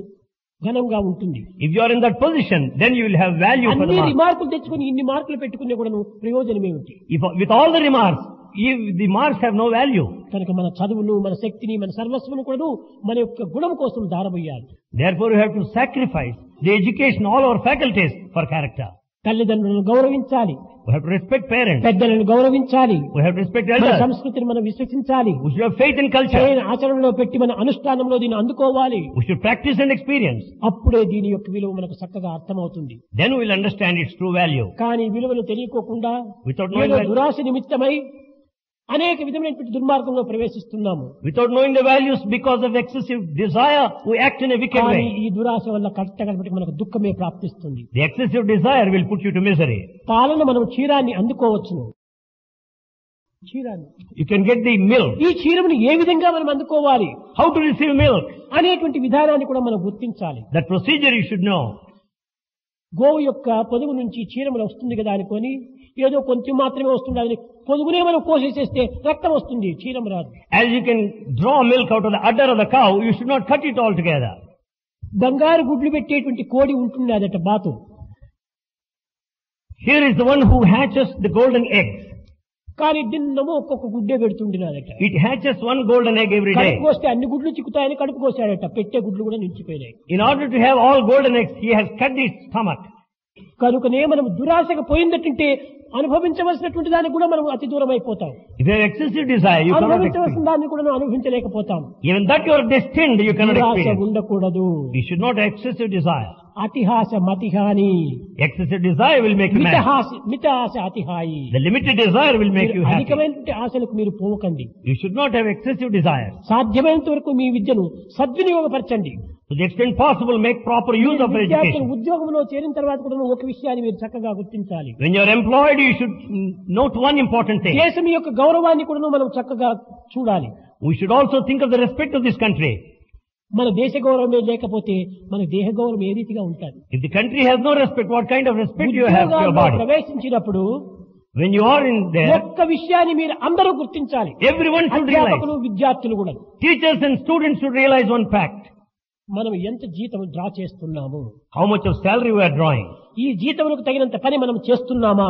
ఘనంగా ఉంటుంది. If you are in that position, then you will have value for the అన్ని marks. రిమార్కులు తెచ్చుకుని ఇన్ని మార్కులు పెట్టుకునే కూడా ప్రయోజనం ఏమిటి? If with all the remarks, if the marks have no value, కనుక మన చదువును, మన శక్తిని, మన సర్వస్వను కూడా మన యొక్క గుణం కోసం దారబోయాలి. therefore you have to sacrifice the education, all our faculties for character. తల్లిదండ్రులను గౌరవించాలి, We have to respect parents. పెద్దలను గౌరవించాలి, We have to respect మన elders. సంస్కృతిని మనం విశ్వసించాలి, We should have faith in culture. సరైన ఆచరణలో పెట్టి మన అనుష్ఠానంలో దీన్ని అందుకోవాలి. We should practice and experience. అప్పుడే దీని యొక్క విలువ మనకు చక్కగా అర్థమవుతుంది. Then we will understand its true value. కానీ విలువలు తెలియకోకుండా Without knowing ఏదో that- దురాశ నిమిత్తమై అనేక విధమైనటువంటి దుర్మార్గంలో ప్రవేశిస్తున్నాము. Without knowing the values, because of excessive desire, we act in a wicked కానీ way. ఈ దురాశ వల్ల కట్టగలబట్టి మనకు దుఃఖమే ప్రాప్తిస్తుంది. The excessive desire will put you to misery. పాలన మనం క్షీరాన్ని అందుకోవచ్చును. క్షీరాన్ని, You can get the milk. ఈ క్షీరమును ఏ విధంగా మనం అందుకోవాలి How to receive milk? అనేటువంటి విధానాన్ని కూడా మనం గుర్తించాలి. That procedure you should know. గోవు యొక్క పొదుగు నుంచి క్షీరములు వస్తుంది కదా అనుకొని ఏదో కొంచెం మాత్రమే వస్తుంది, పొదుగునే మనం కోసేసేస్తే రక్తం వస్తుంది, క్షీరం రాదు. As you can draw milk out of the udder of the cow, you should not cut it all together. బంగారు గుడ్లు పెట్టేటువంటి కోడి ఉంటుంది అదట బాతు. Here is the one who hatches the golden eggs. కానీ దిన్నమో ఒక్కొక్క గుడ్డే పెడుతుండినాదట. It hatches one golden egg every day. కడుపు కోస్తే అన్ని గుడ్లు చిక్కుతాయని కడుపు కోసాడట, పెట్టే గుడ్లు కూడా నిలిచిపోయినాయి. In order to have all golden eggs, he has cut his stomach. కనుకనే మనం దురాశకు పోయిందటంటే అనుభవించవలసినటువంటి దానికి కూడా మనం అతి దూరం అయిపోతాం. If you have excessive desire, you cannot అనుభవించవలసిన experience. దాన్ని కూడా అనుభవించలేకపోతాం. Even that you are destined, you cannot దురాశ experience. ఉండకూడదు. You should not have excessive desire. అతిహాస మతిహాని, Excessive desire will make you mad. మిత ఆశ అతిహాయి. The limited desire will make you happy. అధికమైనటువంటి ఆశలకు మీరు పోకండి. You should not have excessive desire. సాధ్యమైనంత వరకు మీ విద్యను సద్వినియోగపరచండి. To the extent possible, make proper use of your విద్యార్థులు education. ఉద్యోగంలో చేరిన తర్వాత కూడా ఒక విషయాన్ని మీరు చక్కగా గుర్తించాలి. When you are employed, you should note one important thing. దేశం యొక్క గౌరవాన్ని కూడా మనం చక్కగా చూడాలి. We should also think of the respect of this country. మన దేశ గౌరవమే లేకపోతే మన దేహ గౌరవం ఏ రీతిగా ఉంటుంది? If the country has no respect, what kind of respect you have to your ఉద్యోగాల్లో body? ప్రవేశించినప్పుడు When you are in there, ఒక్క విషయాన్ని మీరు అందరూ గుర్తించాలి. everyone should realize. అధ్యాపకులు, విద్యార్థులు కూడా Teachers and students should realize one fact. మనం ఎంత జీతం డ్రా చేస్తున్నాము, How much of salary we are drawing. ఈ జీతములకు తగినంత పని మనం చేస్తున్నామా?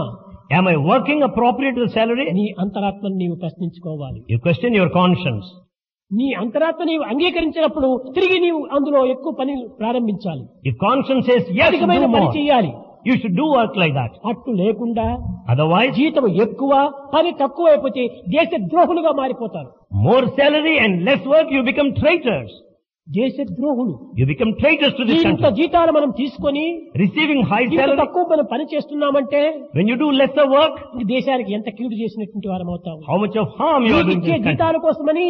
Am I working appropriate to the salary? నీ అంతరాత్మను నీవు ప్రశ్నించుకోవాలి. You question your conscience. నీ అంతరాత్మ నీవు అంగీకరించినప్పుడు తిరిగి నీవు అందులో ఎక్కువ పని ప్రారంభించాలి. If conscience says yes, అధికమైన do పని more. చేయాలి. You should do work like that. అట్టు లేకుండా Otherwise, జీతం ఎక్కువ పని తక్కువ అయిపోతే దేశ ద్రోహులుగా మారిపోతారు. more salary and less work, you become traitors. దేశ ద్రోహులు. You become traitors to this ఇంత country. జీతాలు మనం తీసుకొని Receiving high ఇంత salary, తక్కువ మనం పని చేస్తున్నామంటే when you do lesser work, ఈ దేశానికి ఎంత కీడు చేసినటువంటి వారం అవుతాము. how much of harm you are doing to ఇచ్చే this country. జీతాల కోసమని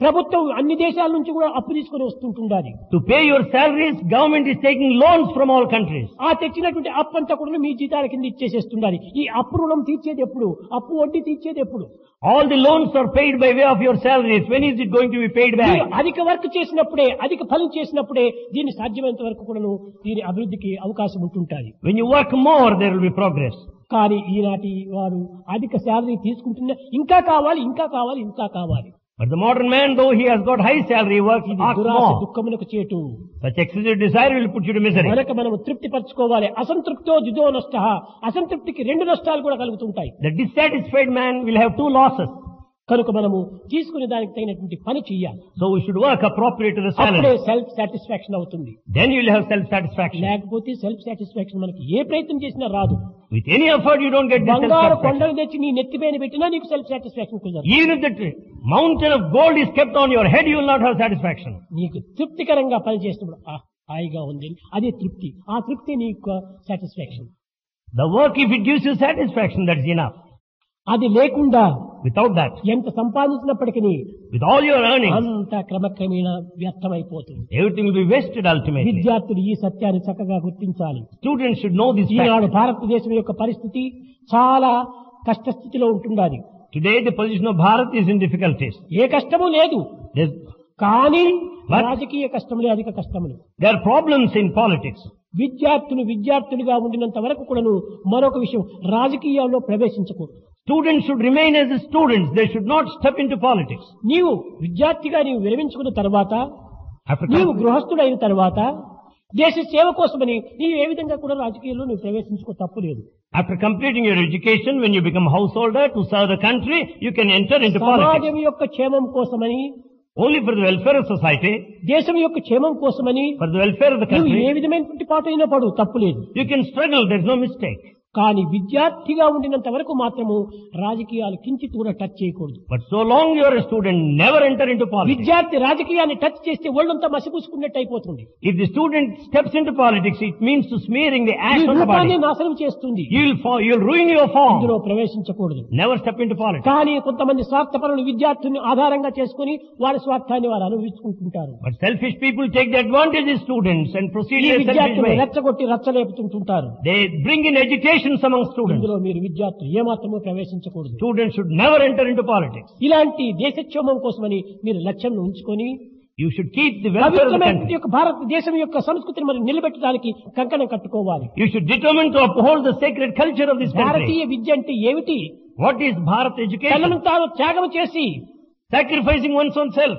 ప్రభుత్వం అన్ని దేశాల నుంచి కూడా అప్పు తీసుకొని వస్తుంటుండాలి. To pay your salaries, government is taking loans from all countries. ఆ తెచ్చినటువంటి అప్పు అంతా కూడా మీ జీతాల కింద ఇచ్చేసేస్తుండాలి. ఈ అప్పు రుణం తీర్చేది ఎప్పుడు? అప్పు వడ్డీ తీర్చేది ఎప్పుడు? All the loans are paid by way of your salaries. When is it going to be paid మీరు back? అధిక వర్క్ చేసినప్పుడే, అధిక ఫలం చేసినప్పుడే దీన్ని సాధ్యమైనంత వరకు కూడాను దీని అభివృద్ధికి అవకాశం ఉంటుంటుంది. When you work more, there will be progress. కానీ ఈనాటి వారు అధిక శాలరీ తీసుకుంటున్నా ఇంకా కావాలి, ఇంకా కావాలి, ఇంకా కావాలి. But the modern man, though he has got high salary, works ఇది asks దురాశ more. దుఃఖమునకు చేటు. Such excessive desire will put you to misery. మనకు మనం తృప్తి పరచుకోవాలి. అసంతృప్తో దిదో నష్ట. అసంతృప్తికి రెండు నష్టాలు కూడా కలుగుతుంటాయి. The dissatisfied man will have two losses. కనుక మనము తీసుకునే దానికి తగినటువంటి పని చెయ్యాలి. So we should work appropriate to the అప్పుడే salary. సెల్ఫ్ సాటిస్ఫాక్షన్ అవుతుంది. Then you will have self-satisfaction. లేకపోతే సెల్ఫ్ సాటిస్ఫాక్షన్ మనకి ఏ ప్రయత్నం చేసినా రాదు. With any effort, you don't get this బంగారు self-satisfaction. కొండలు తెచ్చి నీ నెత్తిపైన పెట్టినా నీకు సెల్ఫ్ సాటిస్ఫాక్షన్ కుదరదు. Even if the mountain of gold is kept on your head, you will not have satisfaction. నీకు తృప్తికరంగా పని చేసినప్పుడు హాయిగా ఉంది, అదే తృప్తి. ఆ తృప్తి నీకు satisfaction. The work, if it gives you satisfaction, that's enough. అది లేకుండా Without that, ఎంత సంపాదించినప్పటికీ with all your earnings, అంత క్రమక్రమేణా వ్యర్థమైపోతుంది. everything will be wasted ultimately. విద్యార్థులు ఈ సత్యాన్ని చక్కగా గుర్తించాలి. Students should know this fact. ఈనాడు భారతదేశం యొక్క పరిస్థితి చాలా కష్టస్థితిలో ఉంటున్నది. Today, the position of Bharat is in difficulties. ఏ కష్టము లేదు, There's, కానీ But- రాజకీయ కష్టములే అధిక కష్టములు. there are problems in politics. విద్యార్థులుగా ఉండినంత వరకు కూడాను మరొక విషయం, రాజకీయాల్లో ప్రవేశించకూడదు. Students should remain as students. They should not step into politics. నీవు విద్యార్థిగా నీవు విరమించుకున్న తర్వాత, After నీవు com- గృహస్థుడైన తర్వాత దేశ సేవ కోసమని నీవు ఏ విధంగా కూడా రాజకీయాల్లో నువ్వు ప్రవేశించుకో తప్పులేదు. after completing your education, when you become householder to serve the country, you can enter into సమాజం politics. యొక్క క్షేమం కోసమని, Only for the welfare of society, దేశం యొక్క క్షేమం కోసమని for the welfare of the నువ్వు ఏ country, విధమైనటువంటి పాట అయినా పడు, తప్పులేదు. you can struggle. There's no mistake. కానీ విద్యార్థిగా ఉండినంత వరకు మాత్రము రాజకీయాలు కించిత్ కూడా టచ్ చేయకూడదు. But so long you are a student, never enter into politics. విద్యార్థి రాజకీయాన్ని టచ్ చేస్తే ఒళ్ళంతా మసిపూసుకున్నట్టు అయిపోతుంది. If the student steps into politics, it means to smearing the ఈ ash on the రూపాన్ని body. నాశనం చేస్తుంది. You'll ruin your ఇందులో form. ప్రవేశించకూడదు. Never step into politics. కానీ కొంతమంది స్వార్థపరులు విద్యార్థుల్ని ఆధారంగా చేసుకుని వారి స్వార్థాన్ని వారు అనుభవించుకుంటుంటారు. But selfish people take the advantage of students and proceed ఈ in a selfish విద్యార్థులు way. రెచ్చగొట్టి రచ్చలేపుతుంటుంటారు. They bring in agitations among students. ఇందులో మీరు విద్యార్థులు ఏమాత్రమూ ప్రవేశించకూడదు. Students should never enter into politics. ఇలాంటి దేశక్షేమం కోసమని మీరు లక్ష్యం ఉంచుకొని You should keep the welfare of the పవిత్రమైన country. యొక్క భారతదేశం యొక్క సంస్కృతిని మనం నిలబెట్టడానికి కంకణం కట్టుకోవాలి. You should determine to uphold the sacred culture of this country. భారతీయ విద్య అంటే ఏమిటి? What is Bharat education? తనను తాను త్యాగం చేసి Sacrificing one's own self.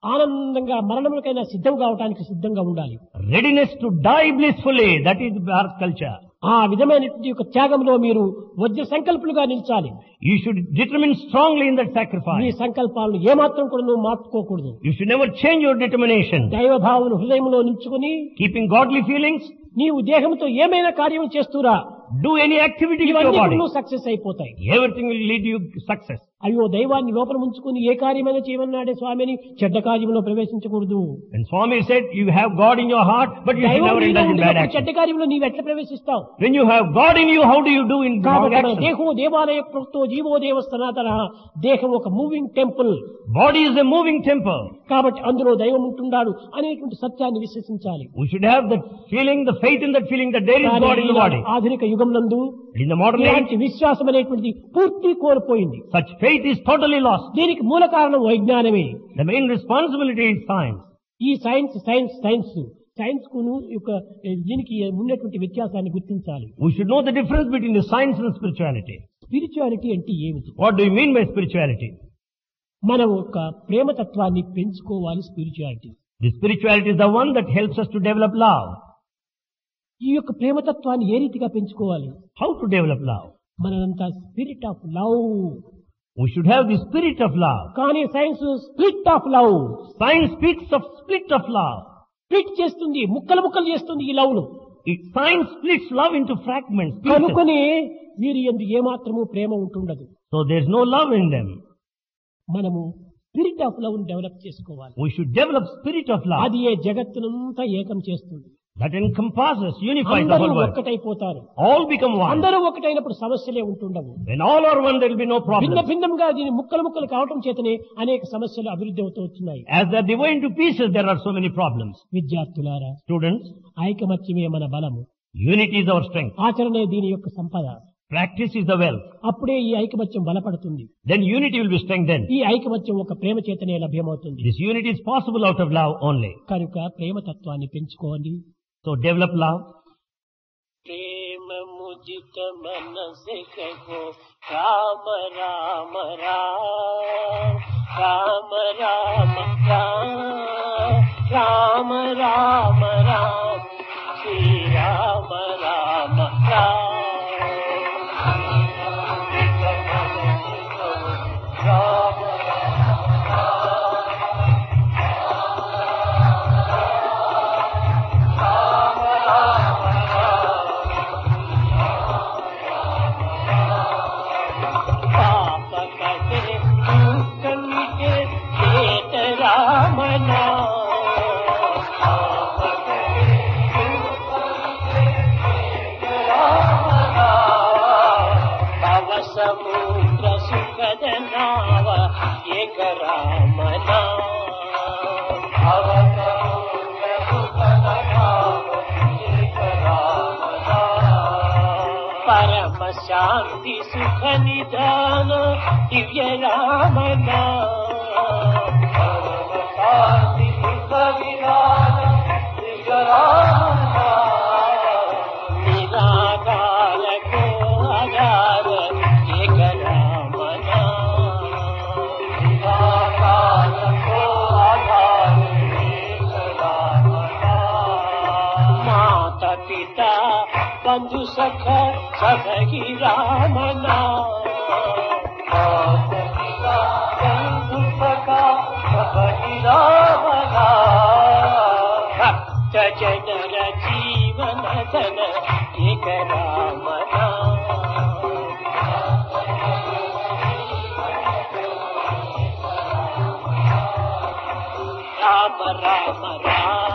ఆనందంగా మరణములకైనా సిద్ధం కావడానికి సిద్ధంగా ఉండాలి. Readiness to die blissfully. That is Bharat culture. ఆ విధమైనటువంటి యొక్క త్యాగంలో మీరు వజ్ర సంకల్పులుగా నిలిచాలి. You should determine strongly in that me sacrifice. సంకల్పాలను ఏమాత్రం కూడా నువ్వు మార్చుకోకూడదు. You should never change your determination. దైవభావను హృదయంలో నిల్చుకుని Keeping godly feelings, నీవు దేహంతో ఏమైనా కార్యం చేస్తురా, do any activity with your ఇవన్నీ body. నువ్వు సక్సెస్ అయిపోతాయి. Everything will lead you to success. అయ్యో దైవాన్ని లోపల ఉంచుకుని ఏ కార్యమైనా చేయమన్నాడే స్వామిని చెడ్డ కార్యంలో ప్రవేశించకూడదు. And Swami said, you have God in your heart, but you should దైవం never నీలో indulge in bad ఉండినప్పుడు action. చెడ్డ కార్యంలో నీవు ఎట్లా ప్రవేశిస్తావు? When you have God in you, how do you do in wrong కాబట్టి మన action? దేహం దేవాలయ ప్రోక్తో జీవో దేవ సనాతన. దేహం ఒక moving temple. Body is a moving temple. కాబట్టి అందులో దైవం ఉంటున్నాడు అనేటువంటి సత్యాన్ని విశ్వసించాలి. We should have that feeling, the faith in that feeling that there is కానీ God in the Eenadu body. ఆధునిక యుగం నందు In the modern age, ఇలాంటి విశ్వాసం అనేటువంటిది పూర్తి కోల్పోయింది. such faith is totally lost. దీనికి మూల కారణం వైజ్ఞానమే. The main responsibility is science. ఈ సైన్స్ కును యొక్క దీనికి ఉన్నటువంటి వ్యత్యాసాన్ని గుర్తించాలి. We should know the difference between the science and spirituality. Spirituality అంటే ఏమిటి? What do you mean by spirituality? మనం ఒక ప్రేమతత్వాన్ని పెంచుకోవాలి. Spirituality, The spirituality is the one that helps us to develop love. ఈ యొక్క ప్రేమతత్వాన్ని ఏ రీతిగా పెంచుకోవాలి? How to develop love? మనంతా spirit of love. We should have the spirit of love. కానీ science split of love. Science speaks of split of love. Split చేస్తుంది, ముక్కలు ముక్కలు చేస్తుంది ఈ లవ్ ను. Science splits love into fragments, pieces. కనుకొని వీరి యందు ఏమాత్రము ప్రేమ ఉంటుండదు. So there's no love in them. మనము స్పిరిట్ ఆఫ్ లవ్ డెవలప్ చేసుకోవాలి. We should develop spirit of love. అది ఏ జగత్తునంతా ఏకం చేస్తుంది. That encompasses, unifies the అందరూ whole world. ఒక్కటైపోతారు. All become one. అందరూ ఒకటైనప్పుడు సమస్యలే ఉంటుండవు. When all are one, there will be no భిన్న problem. భిన్నంగా దీని ముక్కలు ముక్కలు కావటం చేతనే అనేక సమస్యలు అభివృద్ధి అవుతూ వచ్చినాయి. As they are divided into pieces, there are so many problems. విద్యార్థులారా, Students, ఐకమత్యమే మన బలము, unity is our strength. ఆచరణే దీని యొక్క సంపద. Practice is the wealth. అప్పుడే ఈ ఐకమత్యం బలపడుతుంది. Then unity will be strengthened. ఈ ఐకమత్యం ఒక ప్రేమ చేతనే లభ్యమవుతుంది. This unity is possible out of love only. కనుక ప్రేమ తత్వాన్ని పెంచుకోండి. So develop love. ప్రేమ ముజిత మనసే కహో రామ రామ రామ రామ రామ రామ రామ శ్రీ రామ రామ రామ. సముద్ర సుఖద నావ ఏక రామనా పరమ శాంతి సుఖ నిధాన దివ్య రామనా बंधु सख सभी रामना बंधु सखा सभी रामना भक्त जनर जीवन धन एक रामना राम राम राम